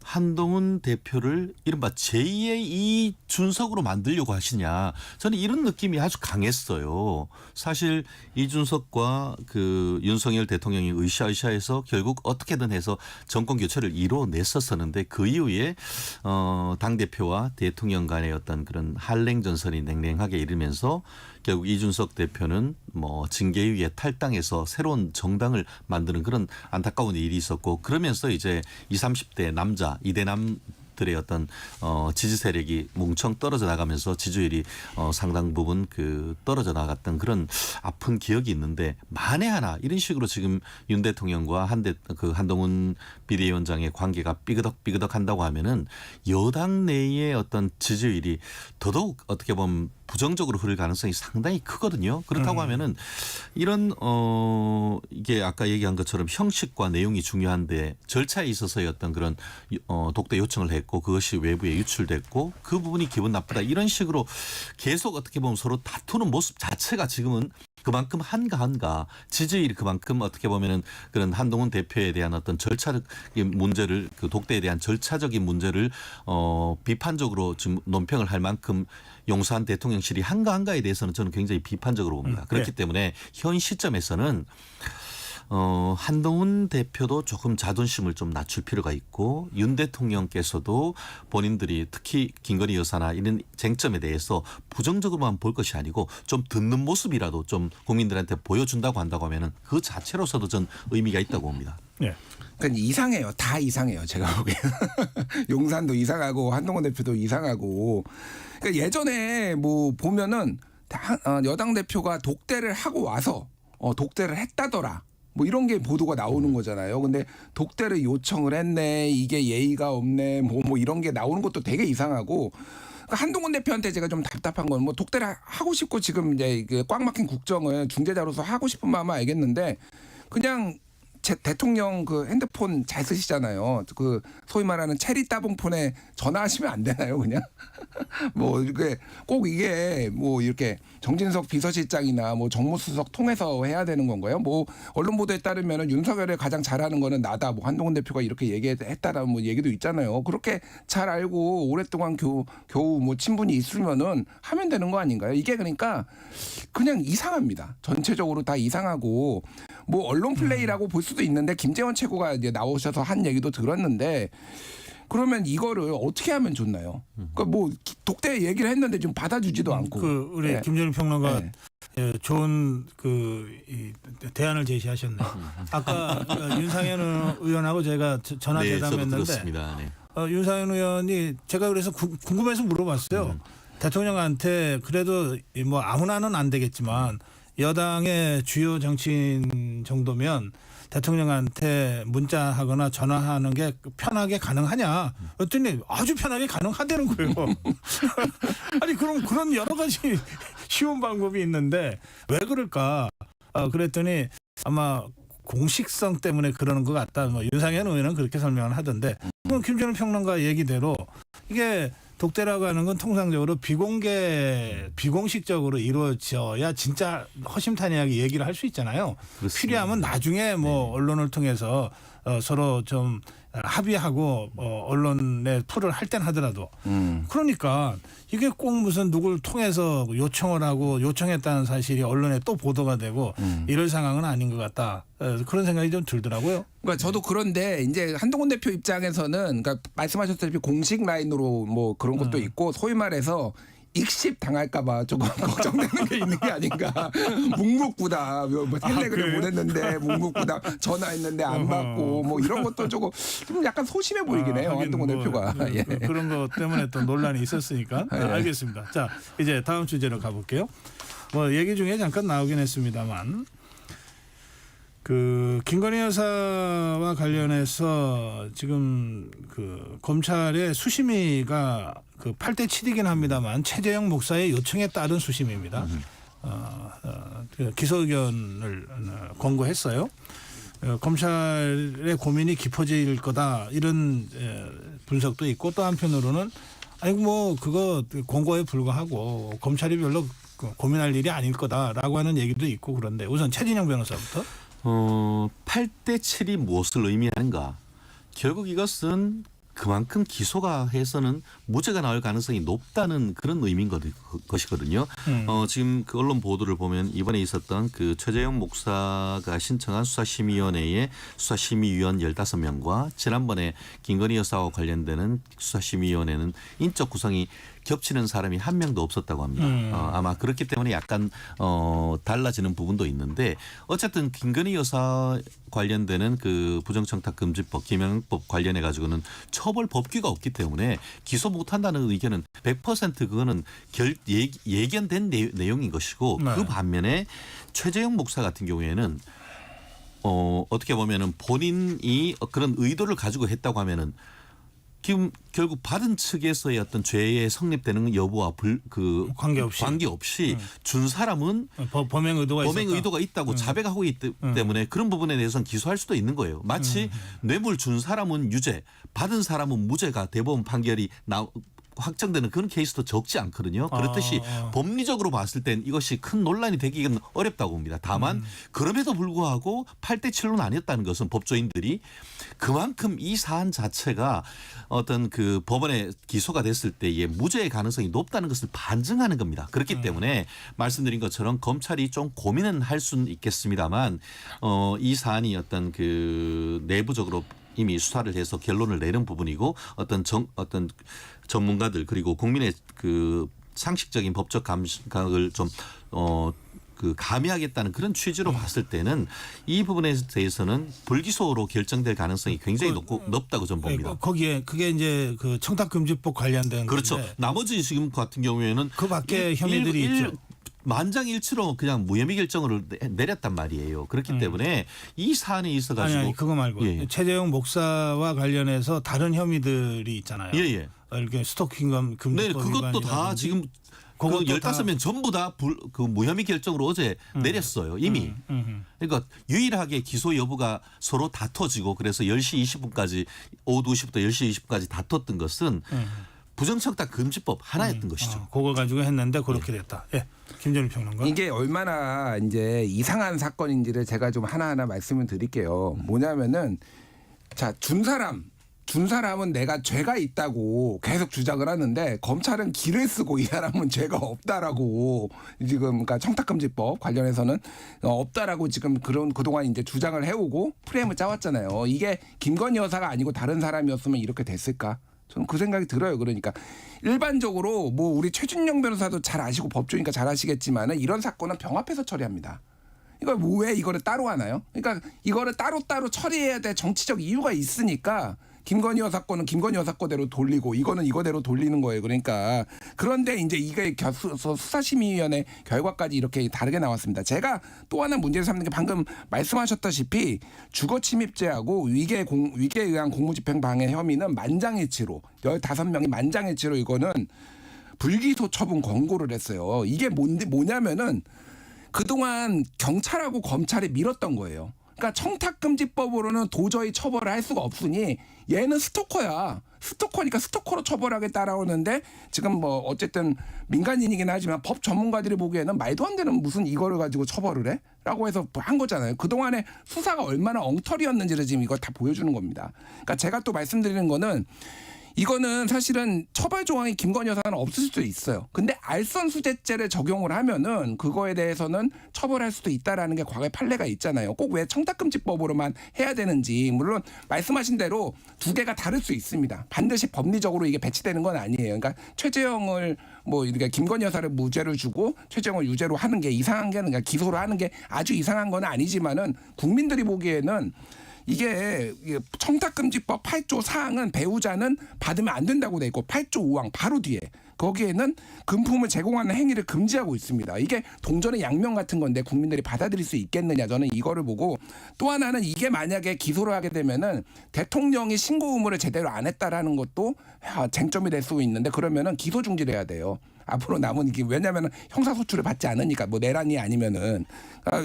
한동훈 대표를 이른바 제2의 이준석으로 만들려고 하시냐. 저는 이런 느낌이 아주 강했어요. 사실 이준석과 그 윤석열 대통령이 으쌰으쌰해서 결국 어떻게든 해서 정권 교체를 이뤄냈었었는데 그 이후에 당대표와 대통령 간의 어떤 그런 한랭전선이 냉랭하게 이르면서 결국 이준석 대표는 뭐 징계위에 탈당해서 새로운 정당을 만드는 그런 안타까운 일이 있었고 그러면서 이제 20, 30대 남자 이대남들의 어떤 지지 세력이 뭉청 떨어져 나가면서 지지율이 상당 부분 그 떨어져 나갔던 그런 아픈 기억이 있는데 만에 하나 이런 식으로 지금 윤 대통령과 한동훈 비대위원장의 관계가 삐그덕삐그덕 한다고 하면은 여당 내의 어떤 지지율이 더더욱 어떻게 보면 부정적으로 흐를 가능성이 상당히 크거든요. 그렇다고 하면은 이런 이게 아까 얘기한 것처럼 형식과 내용이 중요한데 절차에 있어서의 어떤 그런 독대 요청을 했고 그것이 외부에 유출됐고 그 부분이 기분 나쁘다 이런 식으로 계속 어떻게 보면 서로 다투는 모습 자체가 지금은 그만큼 한가 지지율이 그만큼 어떻게 보면은 그런 한동훈 대표에 대한 어떤 절차적인 문제를 그 독대에 대한 절차적인 문제를 비판적으로 지금 논평을 할 만큼 용서한 대통령실이 한가에 대해서는 저는 굉장히 비판적으로 봅니다. 그렇기 때문에 현 시점에서는 한동훈 대표도 조금 자존심을 좀 낮출 필요가 있고 윤 대통령께서도 본인들이 특히 김건희 여사나 이런 쟁점에 대해서 부정적으로만 볼 것이 아니고 좀 듣는 모습이라도 좀 국민들한테 보여준다고 한다고 하면은 그 자체로서도 전 의미가 있다고 봅니다. 네. 그러니까 이상해요. 다 이상해요. 제가 보기에. 용산도 이상하고 한동훈 대표도 이상하고. 그러니까 예전에 뭐 보면은 여당 대표가 독대를 하고 와서 독대를 했다더라. 뭐 이런 게 보도가 나오는 거잖아요. 근데 독대를 요청을 했네. 이게 예의가 없네. 뭐 이런 게 나오는 것도 되게 이상하고. 그러니까 한동훈 대표한테 제가 좀 답답한 건 뭐 독대를 하고 싶고 지금 이제 꽉 막힌 국정을 중재자로서 하고 싶은 마음은 알겠는데 그냥 제 대통령 그 핸드폰 잘 쓰시잖아요. 그 소위 말하는 체리 따봉폰에 전화하시면 안 되나요, 그냥? 뭐 이게 꼭 이게 뭐 이렇게 정진석 비서실장이나 뭐 정무수석 통해서 해야 되는 건가요? 뭐 언론 보도에 따르면은 윤석열을 가장 잘하는 거는 나다. 뭐 한동훈 대표가 이렇게 얘기했다라는 뭐 얘기도 있잖아요. 그렇게 잘 알고 오랫동안 겨우 뭐 친분이 있으면은 하면 되는 거 아닌가요? 이게 그러니까 그냥 이상합니다. 전체적으로 다 이상하고 뭐 언론 플레이라고 볼 수도 있는데 김재원 최고가 이제 나오셔서 한 얘기도 들었는데 그러면 이거를 어떻게 하면 좋나요? 그러니까 뭐 독대 얘기를 했는데 좀 받아주지도 않고. 그 우리 네. 김준일 평론가 좋은 이 대안을 제시하셨네. 아까 윤상현 의원하고 제가 전화 대담했는데 네. 윤상현 의원이 제가 그래서 궁금해서 물어봤어요. 대통령한테 그래도 뭐 아무나는 안 되겠지만 여당의 주요 정치인 정도면 대통령한테 문자하거나 전화하는 게 편하게 가능하냐? 그랬더니 아주 편하게 가능하다는 거예요. 아니 그럼 그런 여러 가지 쉬운 방법이 있는데 왜 그럴까? 그랬더니 아마 공식성 때문에 그러는 것 같다. 뭐 윤상현 의원은 그렇게 설명을 하던데 그럼 김준일 평론가 얘기대로 이게 독대라고 하는 건 통상적으로 비공식적으로 이루어져야 진짜 허심탄회하게 얘기를 할 수 있잖아요. 그렇습니다. 필요하면 나중에 뭐 언론을 통해서 서로 좀 합의하고 언론에 풀을 할 땐 하더라도 그러니까 이게 꼭 무슨 누굴 통해서 요청을 하고 요청했다는 사실이 언론에 또 보도가 되고 이럴 상황은 아닌 것 같다. 그런 생각이 좀 들더라고요. 그러니까 저도 그런데 이제 한동훈 대표 입장에서는 그러니까 말씀하셨다시피 공식 라인으로 뭐 그런 것도 있고 소위 말해서 익십 당할까봐 조금 걱정되는 게 있는 게 아닌가. 묵묵부다. 뭐 텔레그램 보냈는데 묵묵부다. 전화했는데 안 받고 뭐 이런 것도 조금 좀 약간 소심해 보이긴 해요. 한동훈 대표가. 예. 그런 것 때문에 또 논란이 있었으니까. 예. 알겠습니다. 자 이제 다음 주제로 가볼게요. 뭐 얘기 중에 잠깐 나오긴 했습니다만 그 김건희 여사와 관련해서 지금 그 검찰의 수심위가 그 8대 7이긴 합니다만 최재형 목사의 요청에 따른 수심입니다. 기소 의견을 권고했어요. 검찰의 고민이 깊어질 거다 이런 분석도 있고 또 한편으로는 아니 뭐 그거 권고에 불과하고 검찰이 별로 고민할 일이 아닐 거다라고 하는 얘기도 있고 그런데 우선 최진영 변호사부터. 8대 7이 무엇을 의미하는가? 결국 이것은 그만큼 기소가 해서는 무죄가 나올 가능성이 높다는 그런 의미인 것이거든요. 지금 그 언론 보도를 보면 이번에 있었던 그 최재형 목사가 신청한 수사심의위원회의 수사심의위원 15명과 지난번에 김건희 여사와 관련되는 수사심의위원회는 인적 구성이 겹치는 사람이 한 명도 없었다고 합니다. 아마 그렇기 때문에 약간 달라지는 부분도 있는데 어쨌든 김건희 여사 관련되는 그 부정청탁금지법 김영법 관련해 가지고는 처벌 법규가 없기 때문에 기소 못한다는 의견은 100% 그거는 예견된 내용인 것이고 그 반면에 최재형 목사 같은 경우에는 어떻게 보면은 본인이 그런 의도를 가지고 했다고 하면은 지금 결국 받은 측에서의 어떤 죄에 성립되는 여부와 관계없이 준 사람은 범행 의도가 있다고 자백하고 있기 때문에 그런 부분에 대해서는 기소할 수도 있는 거예요. 마치 뇌물 준 사람은 유죄, 받은 사람은 무죄가 대법원 판결이 확정되는 그런 케이스도 적지 않거든요. 그렇듯이 법리적으로 봤을 땐 이것이 큰 논란이 되기는 어렵다고 봅니다. 다만 그럼에도 불구하고 8대 7로 나뉘었다는 것은 법조인들이 그만큼 이 사안 자체가 어떤 그 법원에 기소가 됐을 때의 무죄의 가능성이 높다는 것을 반증하는 겁니다. 그렇기 때문에 말씀드린 것처럼 검찰이 좀 고민은 할 수는 있겠습니다만 이 사안이 어떤 그 내부적으로 이미 수사를 해서 결론을 내는 부분이고 어떤 전문가들 그리고 국민의 그 상식적인 법적 감각을 좀 그 가미하겠다는 그런 취지로 봤을 때는 이 부분에 대해서는 불기소로 결정될 가능성이 굉장히 높다고 저는 봅니다. 거기에 그게 이제 그 청탁금지법 관련된 그렇죠. 건데. 나머지 지금 같은 경우에는 그 밖에 혐의들이 있죠. 만장일치로 그냥 무혐의 결정을 내렸단 말이에요. 그렇기 때문에 이 사안에 있어가지고 아니 그거 말고 최재형 목사와 관련해서 다른 혐의들이 있잖아요. 이렇게 스토킹 금지법 네, 그것도 다 지금 그 15명 전부 다 그 무혐의 결정으로 어제 내렸어요. 이미. 그러니까 유일하게 기소 여부가 서로 다퉈지고 그래서 10시 20분까지 오후 2시부터 10시 20분까지 다퉜던 것은 부정청탁 금지법 하나였던 것이죠. 그거 가지고 했는데 그렇게 됐다. 예. 김준일 평론가. 이게 얼마나 이제 이상한 사건인지를 제가 좀 하나하나 말씀을 드릴게요. 뭐냐면은 자, 준 사람은 내가 죄가 있다고 계속 주장을 하는데 검찰은 기를 쓰고 이 사람은 죄가 없다라고 지금 그러니까 청탁금지법 관련해서는 없다라고 지금 그동안 이제 주장을 해오고 프레임을 짜왔잖아요. 이게 김건희 여사가 아니고 다른 사람이었으면 이렇게 됐을까? 저는 그 생각이 들어요. 그러니까 일반적으로 뭐 우리 최준영 변호사도 잘 아시고 법조니까 잘 아시겠지만은 이런 사건은 병합해서 처리합니다. 이걸 왜 이거를 따로 하나요? 그러니까 이거를 따로 처리해야 될 정치적 이유가 있으니까 김건희 여사 거는 김건희 여사 거대로 돌리고 이거는 이거대로 돌리는 거예요. 그러니까 그런데 이제 이게 수사심의위원회 결과까지 이렇게 다르게 나왔습니다. 제가 또 하나 문제를 삼는 게 방금 말씀하셨다시피 주거침입죄하고 위계에 의한 공무집행 방해 혐의는 만장일치로 15명이 만장일치로 이거는 불기소 처분 권고를 했어요. 이게 뭐냐면은 그동안 경찰하고 검찰이 밀었던 거예요. 그러니까 청탁금지법으로는 도저히 처벌을 할 수가 없으니 얘는 스토커야. 스토커니까 스토커로 처벌하겠다라고 하는데 지금 뭐 어쨌든 민간인이긴 하지만 법 전문가들이 보기에는 말도 안 되는 무슨 이거를 가지고 처벌을 해? 라고 해서 한 거잖아요. 그동안에 수사가 얼마나 엉터리였는지를 지금 이거 다 보여주는 겁니다. 그러니까 제가 또 말씀드리는 거는 이거는 사실은 처벌 조항이 김건희 여사는 없을 수도 있어요. 근데 알선수재죄를 적용을 하면은 그거에 대해서는 처벌할 수도 있다라는 게 과거에 판례가 있잖아요. 꼭 왜 청탁금지법으로만 해야 되는지 물론 말씀하신 대로 두 개가 다를 수 있습니다. 반드시 법리적으로 이게 배치되는 건 아니에요. 그러니까 최재형을 뭐 이렇게 김건희 여사를 무죄를 주고 최재형을 유죄로 하는 게 이상한 게 그러니까 기소를 하는 게 아주 이상한 건 아니지만은 국민들이 보기에는 이게 청탁금지법 8조 4항은 배우자는 받으면 안 된다고 돼 있고 8조 5항 바로 뒤에 거기에는 금품을 제공하는 행위를 금지하고 있습니다. 이게 동전의 양면 같은 건데 국민들이 받아들일 수 있겠느냐 저는 이거를 보고 또 하나는 이게 만약에 기소를 하게 되면은 대통령이 신고 의무를 제대로 안 했다라는 것도 쟁점이 될 수 있는데 그러면은 기소 중지를 해야 돼요. 앞으로 남은 이게 왜냐하면 형사소출을 받지 않으니까 뭐 내란이 아니면은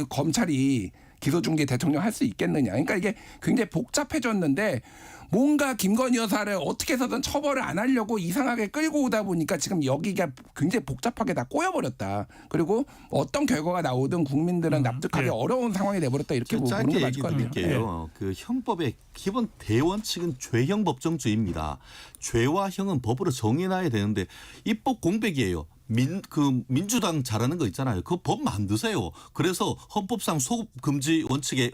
검찰이 기소중개 대통령 할 수 있겠느냐. 그러니까 이게 굉장히 복잡해졌는데 뭔가 김건희 여사를 어떻게 해서든 처벌을 안 하려고 이상하게 끌고 오다 보니까 지금 여기가 굉장히 복잡하게 다 꼬여버렸다. 그리고 어떤 결과가 나오든 국민들은 납득하기 어려운 상황이 돼버렸다. 이렇게 보는 게 맞을 것 같아요. 드릴게요. 그 형법의 기본 대원칙은 죄형 법정주의입니다. 죄와 형은 법으로 정해놔야 되는데 입법 공백이에요. 민주당 잘하는 거 있잖아요. 그 법 만드세요. 그래서 헌법상 소급 금지 원칙에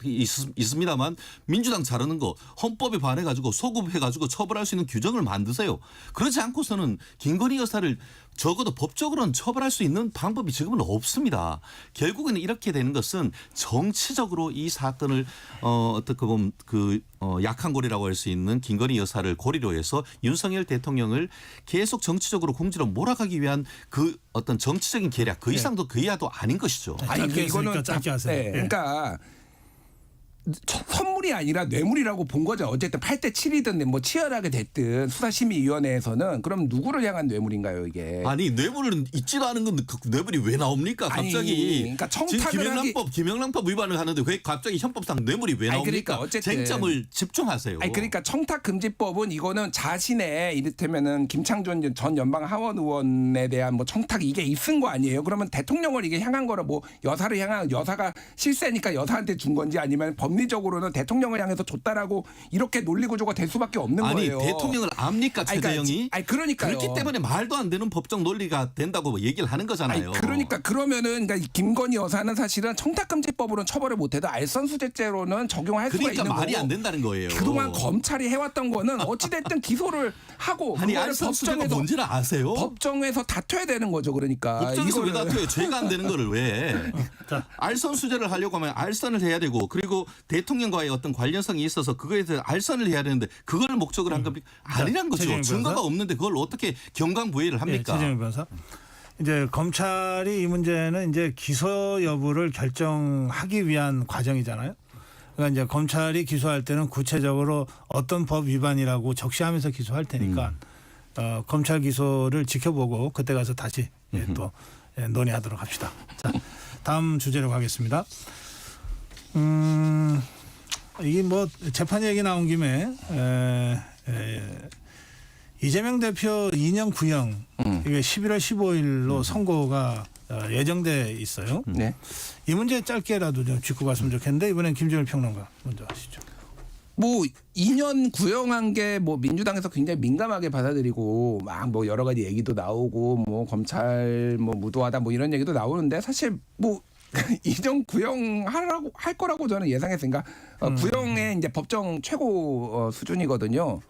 있습니다만 민주당 잘하는 거 헌법에 반해가지고 소급해가지고 처벌할 수 있는 규정을 만드세요. 그렇지 않고서는 김건희 여사를 적어도 법적으로는 처벌할 수 있는 방법이 지금은 없습니다. 결국은 이렇게 되는 것은 정치적으로 이 사건을 어떻게 보면 약한 고리라고 할 수 있는 김건희 여사를 고리로 해서 윤석열 대통령을 계속 정치적으로 공지로 몰아가기 위한 그 어떤 정치적인 계략 그 이상도 그 이하도 아닌 것이죠. 아니 이거는 짧게 하세요. 그러니까 선물이 아니라 뇌물이라고 본 거죠. 어쨌든 8대 7이든 뭐 치열하게 됐든 수사심의위원회에서는 그럼 누구를 향한 뇌물인가요 이게? 아니 뇌물은 있지도 않은 건 뇌물이 왜 나옵니까? 갑자기 그러니까 청탁을 김영란법 위반을 하는데 왜 갑자기 현법상 뇌물이 왜 나옵니까? 그러니까 어쨌든 쟁점을 집중하세요. 그러니까 청탁금지법은 이거는 자신의 이를테면은 김창존 전 연방 하원 의원에 대한 뭐 청탁 이게 있은 거 아니에요? 그러면 대통령을 이게 향한 거라 뭐 여사를 향한 여사가 실세니까 여사한테 준 건지 아니면 법리적으로는 대통령을 향해서 줬다라고 이렇게 논리구조가 될 수밖에 없는 거예요. 아니 대통령을 압니까 최재형이? 그러니까요. 그렇기 때문에 말도 안 되는 법적 논리가 된다고 얘기를 하는 거잖아요. 그러니까 그러면은 그러니까 김건희 여사는 사실은 청탁금지법으로는 처벌을 못해도 알선수재죄로는 적용할 수가 있는 거고. 그러니까 말이 안 된다는 거예요. 그동안 검찰이 해왔던 거는 어찌됐든 기소를 하고 아니 알선수재가 뭔지는 아세요? 법정에서 다퉈야 되는 거죠. 그러니까 법정에서 왜 다퉈요? 죄가 안 되는 거를 왜? 알선수재를 하려고 하면 알선을 해야 되고 그리고 대통령과의 어떤 관련성이 있어서 그거에 대해서 알선을 해야 되는데 그걸 목적으로 한 겁니까? 아니란 거죠. 증거가 없는데 그걸 어떻게 경강부회를 합니까? 최재형 변호사. 이제 검찰이 이 문제는 이제 기소 여부를 결정하기 위한 과정이잖아요. 그러니까 이제 검찰이 기소할 때는 구체적으로 어떤 법 위반이라고 적시하면서 기소할 테니까 검찰 기소를 지켜보고 그때 가서 다시 또 논의하도록 합시다. 자, 다음 주제로 가겠습니다. 이게 뭐 재판 얘기 나온 김에 이재명 대표 2년 구형 이게 11월 15일로 선고가 예정돼 있어요. 네. 이 문제 짧게라도 좀 짚고 갔으면 좋겠는데 이번엔 김준일 평론가 먼저 하시죠. 뭐 2년 구형한 게 뭐 민주당에서 굉장히 민감하게 받아들이고 막 뭐 여러 가지 얘기도 나오고 뭐 검찰 뭐 무도하다 뭐 이런 얘기도 나오는데 사실 뭐 2년 구형하라고 할 거라고 저는 예상했으니까 구형의 이제 법정 최고 수준이거든요.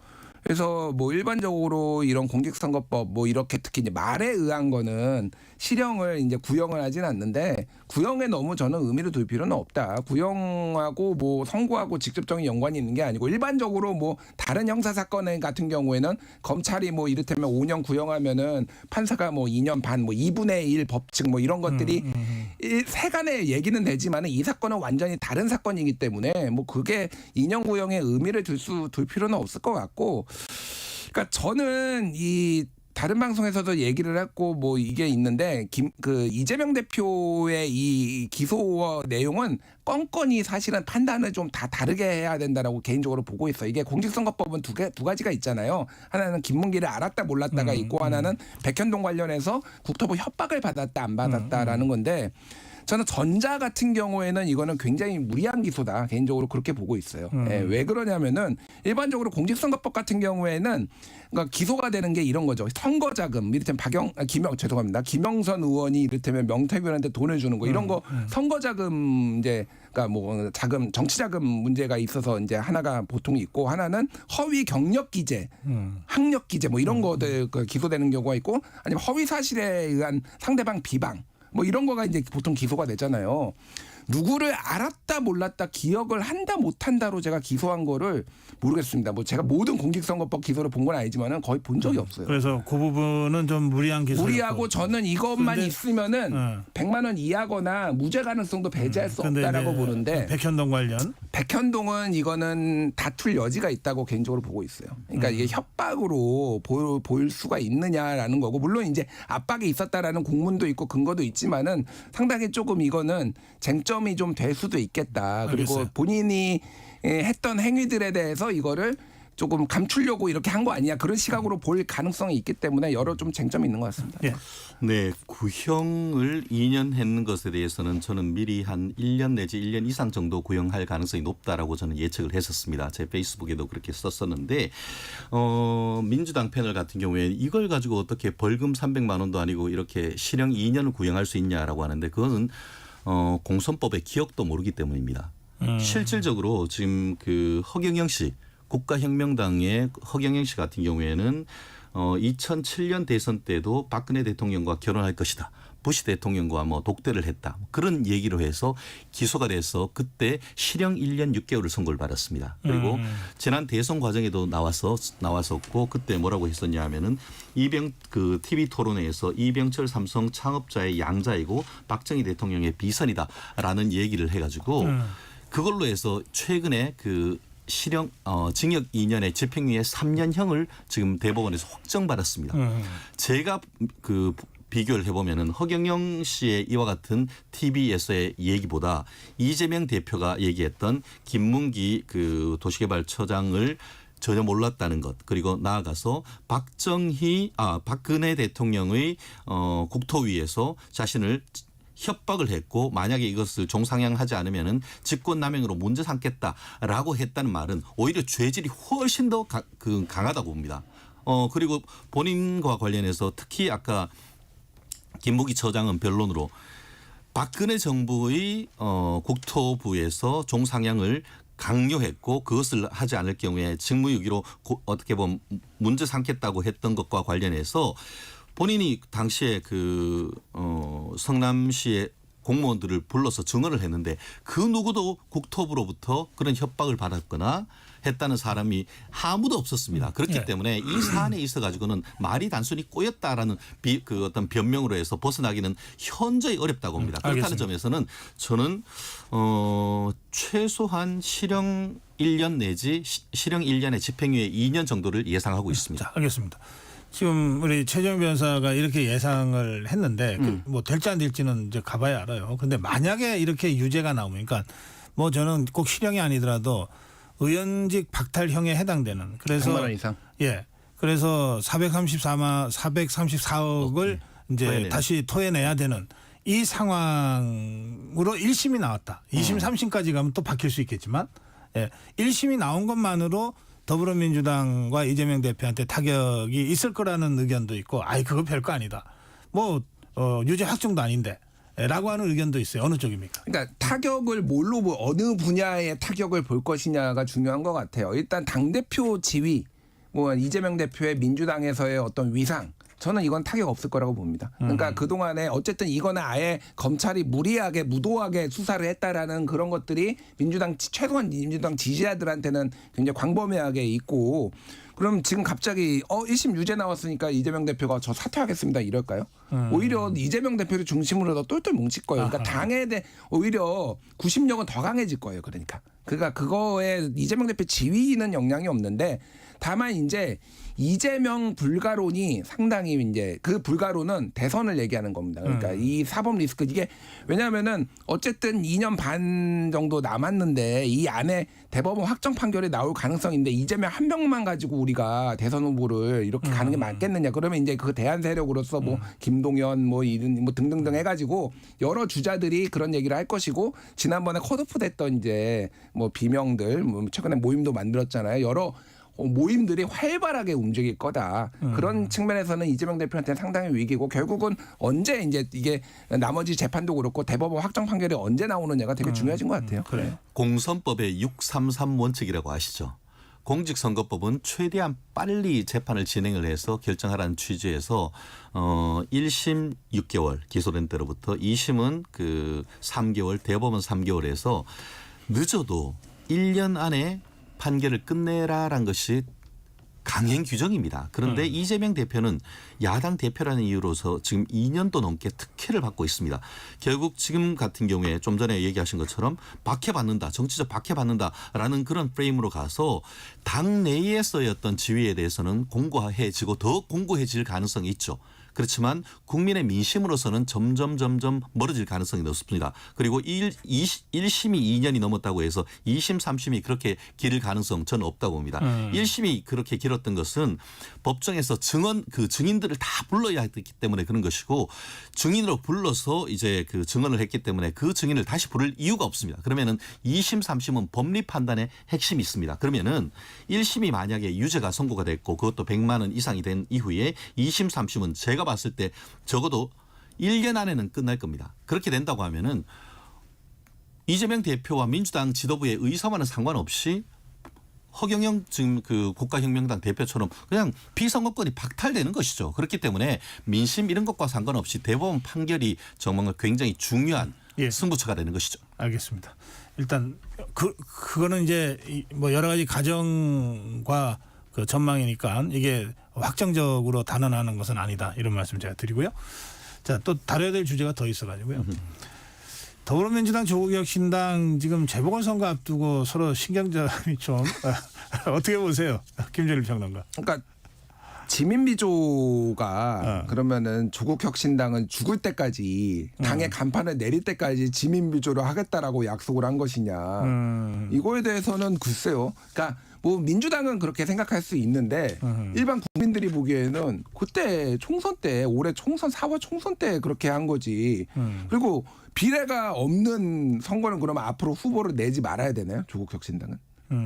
그래서 뭐 일반적으로 이런 공직선거법 뭐 이렇게 특히 이제 말에 의한 거는 실형을 이제 구형을 하진 않는데 구형에 너무 저는 의미를 둘 필요는 없다. 구형하고 뭐 선고하고 직접적인 연관이 있는 게 아니고 일반적으로 뭐 다른 형사 사건 같은 경우에는 검찰이 뭐 이를테면 5년 구형하면은 판사가 뭐 2년 반 뭐 2분의 1 법칙 뭐 이런 것들이 세간의 얘기는 되지만은 이 사건은 완전히 다른 사건이기 때문에 뭐 그게 2년 구형의 의미를 둘 필요는 없을 것 같고 그러니까 저는 이 다른 방송에서도 얘기를 했고 뭐 이게 있는데 이재명 대표의 이 기소 내용은 건건이 사실은 판단을 좀 다 다르게 해야 된다라고 개인적으로 보고 있어요. 이게 공직선거법은 두 가지가 있잖아요. 하나는 김문기를 알았다 몰랐다가 있고 하나는 백현동 관련해서 국토부 협박을 받았다 안 받았다라는 건데 저는 전자 같은 경우에는 이거는 굉장히 무리한 기소다. 개인적으로 그렇게 보고 있어요. 예, 왜 그러냐면은 일반적으로 공직선거법 같은 경우에는 그러니까 기소가 되는 게 이런 거죠. 선거자금, 이를테면 김영선 의원이 이를테면 명태균한테 돈을 주는 거 이런 거 선거자금 이제 그러니까 뭐 자금 정치자금 문제가 있어서 이제 하나가 보통 있고 하나는 허위 경력 기재, 학력 기재 뭐 이런 거들 기소되는 경우가 있고 아니면 허위 사실에 의한 상대방 비방. 뭐 이런 거가 이제 보통 기소가 되잖아요. 누구를 알았다 몰랐다 기억을 한다 못한다로 제가 기소한 거를 모르겠습니다. 뭐 제가 모든 공직선거법 기소를 본 건 아니지만은 거의 본 적이 없어요. 그래서 그 부분은 좀 무리한 기소였고. 무리하고 저는 이것만 있으면은 100만 원 이하거나 무죄 가능성도 배제할 수 없다라고 보는데 백현동 관련 백현동은 이거는 다툴 여지가 있다고 개인적으로 보고 있어요. 그러니까 이게 협박으로 보일 수가 있느냐라는 거고 물론 이제 압박이 있었다라는 공문도 있고 근거도 있지만은 상당히 조금 이거는 쟁점이 좀 될 수도 있겠다. 그리고 알겠어요. 본인이 했던 행위들에 대해서 이거를 조금 감추려고 이렇게 한 거 아니냐 그런 시각으로 볼 가능성이 있기 때문에 여러 좀 쟁점이 있는 것 같습니다. 네, 구형을 2년 했는 것에 대해서는 저는 미리 한 1년 내지 1년 이상 정도 구형할 가능성이 높다라고 저는 예측을 했었습니다. 제 페이스북에도 그렇게 썼었는데 민주당 패널 같은 경우에 이걸 가지고 어떻게 벌금 300만 원도 아니고 이렇게 실형 2년을 구형할 수 있냐라고 하는데 그것은 공선법의 기억도 모르기 때문입니다. 실질적으로 지금 그 허경영 씨 국가혁명당의 허경영 씨 같은 경우에는 2007년 대선 때도 박근혜 대통령과 결혼할 것이다. 부시 대통령과 뭐 독대를 했다. 그런 얘기로 해서 기소가 돼서 그때 실형 1년 6개월을 선고를 받았습니다. 그리고 지난 대선 과정에도 나왔었고 그때 뭐라고 했었냐 하면은 TV 토론회에서 이병철 삼성 창업자의 양자이고 박정희 대통령의 비선이다라는 얘기를 해가지고 그걸로 해서 최근에 그 실형 징역 2년에 집행유예 3년형을 지금 대법원에서 확정받았습니다. 제가 그 비교를 해보면은 허경영 씨의 이와 같은 TV에서의 얘기보다 이재명 대표가 얘기했던 김문기 그 도시개발처장을 전혀 몰랐다는 것 그리고 나아가서 박근혜 대통령의 국토위에서 자신을 협박을 했고 만약에 이것을 종상향하지 않으면은 직권남용으로 문제 삼겠다라고 했다는 말은 오히려 죄질이 훨씬 더 강하다고 봅니다. 그리고 본인과 관련해서 특히 아까 김무기 처장은 변론으로 박근혜 정부의 국토부에서 종상향을 강요했고 그것을 하지 않을 경우에 직무유기로 어떻게 보면 문제 삼겠다고 했던 것과 관련해서 본인이 당시에 그 성남시의 공무원들을 불러서 증언을 했는데 그 누구도 국토부로부터 그런 협박을 받았거나 했다는 사람이 아무도 없었습니다. 그렇기 때문에 이 사안에 있어 가지고는 말이 단순히 꼬였다라는 그 어떤 변명으로 해서 벗어나기는 현저히 어렵다고 봅니다. 그렇다는 점에서는 저는 최소한 실형 1년 내지 실형 1년에 집행유예 2년 정도를 예상하고 있습니다. 알겠습니다. 지금 우리 최재형 변호사가 이렇게 예상을 했는데 뭐 될지 안 될지는 이제 가봐야 알아요. 근데 만약에 이렇게 유죄가 나오면 그러니까 뭐 저는 꼭 실형이 아니더라도 의원직 박탈형에 해당되는 그래서 100만 원 이상. 예. 그래서 434억을 이제 토해내는. 다시 토해내야 되는 이 상황으로 1심이 나왔다. 2심, 3심까지 가면 또 바뀔 수 있겠지만 1심이 나온 것만으로 더불어민주당과 이재명 대표한테 타격이 있을 거라는 의견도 있고 그거 별거 아니다. 뭐 유죄 확정도 아닌데 라고 하는 의견도 있어요. 어느 쪽입니까? 그러니까 타격을 어느 분야의 타격을 볼 것이냐가 중요한 것 같아요. 일단 당대표 지위 뭐 이재명 대표의 민주당에서의 어떤 위상 저는 이건 타격 없을 거라고 봅니다. 그러니까 그동안에 어쨌든 이거는 아예 검찰이 무리하게 무도하게 수사를 했다라는 그런 것들이 최소한 민주당 지지자들한테는 굉장히 광범위하게 있고 그럼 지금 갑자기 1심 유죄 나왔으니까 이재명 대표가 저 사퇴하겠습니다 이럴까요? 오히려 이재명 대표를 중심으로 더 똘똘 뭉칠 거예요. 그러니까 당에 대해 오히려 구심력은 더 강해질 거예요. 그러니까 그거에 이재명 대표 지위는 영향이 없는데 다만 이제 이재명 불가론이 상당히 이제 그 불가론은 대선을 얘기하는 겁니다. 그러니까 이 사법 리스크 이게 왜냐하면은 어쨌든 2년 반 정도 남았는데 이 안에 대법원 확정 판결이 나올 가능성인데 이재명 한 명만 가지고 우리가 대선 후보를 이렇게 가는 게 맞겠느냐? 그러면 이제 그 대안 세력으로서 뭐 김동연 뭐 이런 뭐 등등등 해가지고 여러 주자들이 그런 얘기를 할 것이고 지난번에 컷오프 됐던 이제 뭐 비명들 뭐 최근에 모임도 만들었잖아요. 여러 모임들이 활발하게 움직일 거다. 그런 측면에서는 이재명 대표한테는 상당히 위기고 결국은 언제 이제 이게 나머지 재판도 그렇고 대법원 확정 판결이 언제 나오느냐가 되게 중요해진 것 같아요. 그래요. 공선법의 633 원칙이라고 아시죠? 공직선거법은 최대한 빨리 재판을 진행을 해서 결정하라는 취지에서 1심 6개월 기소된 때로부터 2심은 그 3개월 대법원 3개월에서 늦어도 1년 안에 판결을 끝내라란 것이 강행 규정입니다. 그런데 이재명 대표는 야당 대표라는 이유로서 지금 2년도 넘게 특혜를 받고 있습니다. 결국 지금 같은 경우에 좀 전에 얘기하신 것처럼 박해받는다. 정치적 박해받는다라는 그런 프레임으로 가서 당 내에서의 어떤 지위에 대해서는 공고해지고 더 공고해질 가능성이 있죠. 그렇지만 국민의 민심으로서는 점점 멀어질 가능성이 높습니다. 그리고 1심이 2년이 넘었다고 해서 2심, 3심이 그렇게 길 가능성 저는 없다고 봅니다. 1심이 그렇게 길었던 것은 법정에서 증인들을 다 불러야 했기 때문에 그런 것이고 증인으로 불러서 이제 그 증언을 했기 때문에 그 증인을 다시 부를 이유가 없습니다. 그러면은 2심, 3심은 법리 판단의 핵심이 있습니다. 그러면은 1심이 만약에 유죄가 선고가 됐고 그것도 100만 원 이상이 된 이후에 2심, 3심은 제가 봤을 때 적어도 1년 안에는 끝날 겁니다. 그렇게 된다고 하면은 이재명 대표와 민주당 지도부의 의사와는 상관없이 허경영 지금 그 국가혁명당 대표처럼 그냥 비선거권이 박탈되는 것이죠. 그렇기 때문에 민심 이런 것과 상관없이 대법원 판결이 정말 굉장히 중요한 승부처가 되는 것이죠. 알겠습니다. 일단 그거는 이제 뭐 여러 가지 가정과 그 전망이니까 이게 확정적으로 단언하는 것은 아니다. 이런 말씀 제가 드리고요. 자, 또 다뤄야 될 주제가 더 있어가지고요. 더불어민주당 조국혁신당 지금 재보궐선거 앞두고 서로 신경전이 좀 어떻게 보세요? 김준일 평론가. 그러니까 지민비조가 그러면은 조국혁신당은 죽을 때까지 당의 간판을 내릴 때까지 지민비조를 하겠다라고 약속을 한 것이냐. 이거에 대해서는 글쎄요. 그러니까 뭐 민주당은 그렇게 생각할 수 있는데 일반 국민들이 보기에는 그때 총선 때 올해 총선 4월 총선 때 그렇게 한 거지. 그리고 비례가 없는 선거는 그러면 앞으로 후보를 내지 말아야 되나요? 조국혁신당은?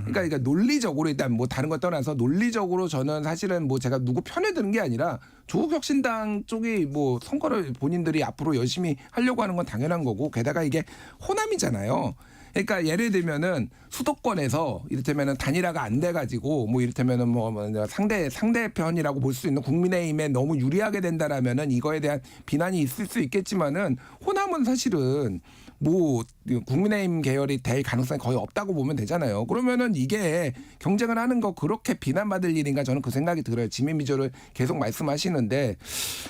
그러니까 논리적으로 일단 뭐 다른 거 떠나서 논리적으로 저는 사실은 뭐 제가 누구 편에 드는 게 아니라 조국혁신당 쪽이 뭐 선거를 본인들이 앞으로 열심히 하려고 하는 건 당연한 거고 게다가 이게 호남이잖아요. 그러니까 예를 들면은 수도권에서 이를테면은 단일화가 안 돼가지고 뭐 이를테면은 뭐 상대편이라고 볼 수 있는 국민의힘에 너무 유리하게 된다라면은 이거에 대한 비난이 있을 수 있겠지만은 호남은 사실은 뭐 국민의힘 계열이 될 가능성이 거의 없다고 보면 되잖아요. 그러면은 이게 경쟁을 하는 거 그렇게 비난받을 일인가 저는 그 생각이 들어요. 지민비조를 계속 말씀하시는데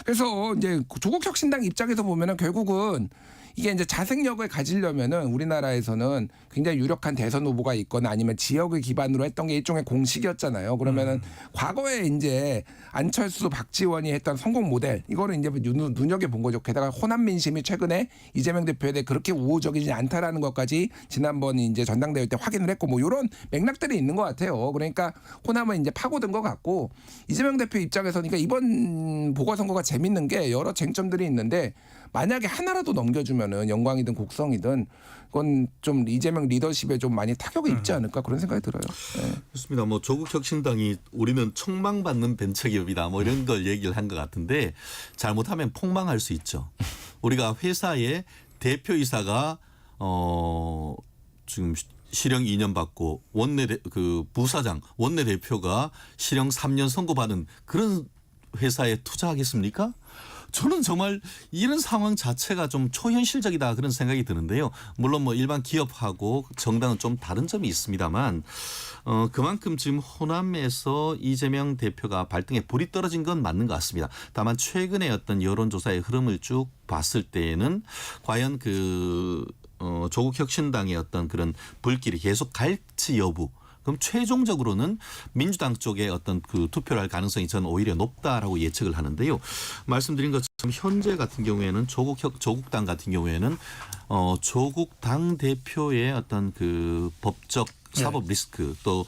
그래서 이제 조국혁신당 입장에서 보면은 결국은 이게 이제 자생력을 가지려면은 우리나라에서는 굉장히 유력한 대선 후보가 있거나 아니면 지역을 기반으로 했던 게 일종의 공식이었잖아요. 그러면은 과거에 이제 안철수, 박지원이 했던 성공 모델 이거를 이제 눈여겨본 거죠. 게다가 호남 민심이 최근에 이재명 대표에 대해 그렇게 우호적이지 않다라는 것까지 지난번 이제 전당대회 때 확인을 했고 뭐 이런 맥락들이 있는 것 같아요. 그러니까 호남은 이제 파고든 것 같고 이재명 대표 입장에서니까 이번 보궐선거가 재밌는 게 여러 쟁점들이 있는데 만약에 하나라도 넘겨주면은 영광이든 곡성이든 그건 좀 이재명 리더십에 좀 많이 타격이 있지 않을까 그런 생각이 들어요. 네. 그렇습니다. 뭐 조국혁신당이 우리는 촉망받는 벤처기업이다 뭐 이런 걸 얘기를 한 것 같은데 잘못하면 폭망할 수 있죠. 우리가 회사의 대표이사가 지금 실형 2년 받고 부사장 원내대표가 실형 3년 선고받은 그런 회사에 투자하겠습니까? 저는 정말 이런 상황 자체가 좀 초현실적이다 그런 생각이 드는데요. 물론 뭐 일반 기업하고 정당은 좀 다른 점이 있습니다만 그만큼 지금 호남에서 이재명 대표가 발등에 불이 떨어진 건 맞는 것 같습니다. 다만 최근에 어떤 여론조사의 흐름을 쭉 봤을 때에는 과연 조국혁신당의 어떤 그런 불길이 계속 갈지 여부, 그럼 최종적으로는 민주당 쪽에 어떤 투표를 할 가능성이 저는 오히려 높다라고 예측을 하는데요. 말씀드린 것처럼 현재 같은 경우에는 조국당 같은 경우에는 조국 당 대표의 어떤 법적 사법 리스크 또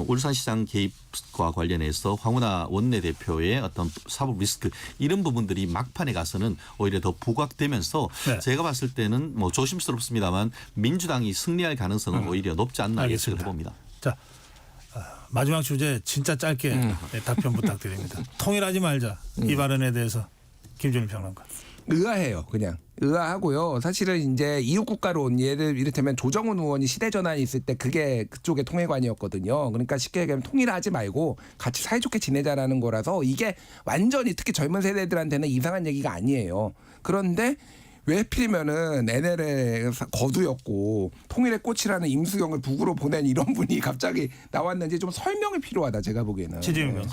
울산시장 개입과 관련해서 황운하 원내대표의 어떤 사법 리스크 이런 부분들이 막판에 가서는 오히려 더 부각되면서 제가 봤을 때는 뭐 조심스럽습니다만 민주당이 승리할 가능성은 오히려 높지 않나 예측을 해봅니다. 자, 마지막 주제 진짜 짧게 답변 부탁드립니다. 통일하지 말자 이 발언에 대해서 김준일 평론가. 의아해요. 그냥 의아하고요. 사실은 이제 이웃국가로 이를테면 조정훈 의원이 시대전환이 있을 때 그게 그쪽의 통일관이었거든요. 그러니까 쉽게 얘기하면 통일하지 말고 같이 사이좋게 지내자라는 거라서 이게 완전히 특히 젊은 세대들한테는 이상한 얘기가 아니에요. 그런데 왜 하필이면은 NL의 거두였고 통일의 꽃이라는 임수경을 북으로 보낸 이런 분이 갑자기 나왔는지 좀 설명이 필요하다 제가 보기에는. 최재형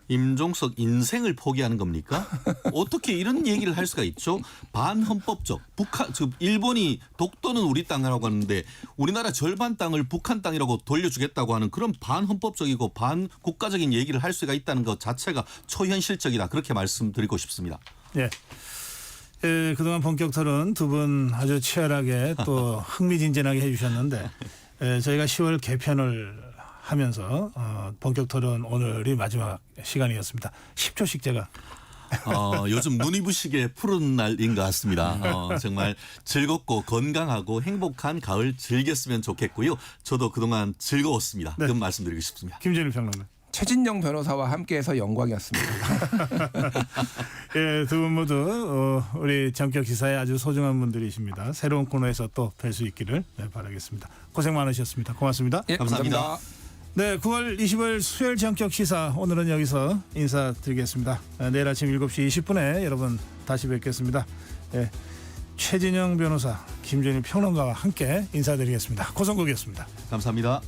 임종석 인생을 포기하는 겁니까? 어떻게 이런 얘기를 할 수가 있죠? 반헌법적 일본이 독도는 우리 땅이라고 하는데 우리나라 절반 땅을 북한 땅이라고 돌려주겠다고 하는 그런 반헌법적이고 반국가적인 얘기를 할 수가 있다는 것 자체가 초현실적이다. 그렇게 말씀드리고 싶습니다. 예. 그동안 본격 토론 두 분 아주 치열하게 또 흥미진진하게 해주셨는데 저희가 10월 개편을 하면서 본격 토론 오늘이 마지막 시간이었습니다. 10초씩 제가 요즘 눈이 부시게 푸른 날인 것 같습니다. 정말 즐겁고 건강하고 행복한 가을 즐겼으면 좋겠고요. 저도 그동안 즐거웠습니다. 네. 그런 말씀드리고 싶습니다. 김준일 평론가. 최진영 변호사와 함께해서 영광이었습니다. 예, 두 분 모두 우리 전격 시사에 아주 소중한 분들이십니다. 새로운 코너에서 또 뵐 수 있기를 바라겠습니다. 고생 많으셨습니다. 고맙습니다. 예, 감사합니다. 네, 9월 20일 수요일 전격 시사 오늘은 여기서 인사드리겠습니다. 내일 아침 7시 20분에 여러분 다시 뵙겠습니다. 예, 최진영 변호사, 김준일 평론가와 함께 인사드리겠습니다. 고성국이었습니다. 감사합니다.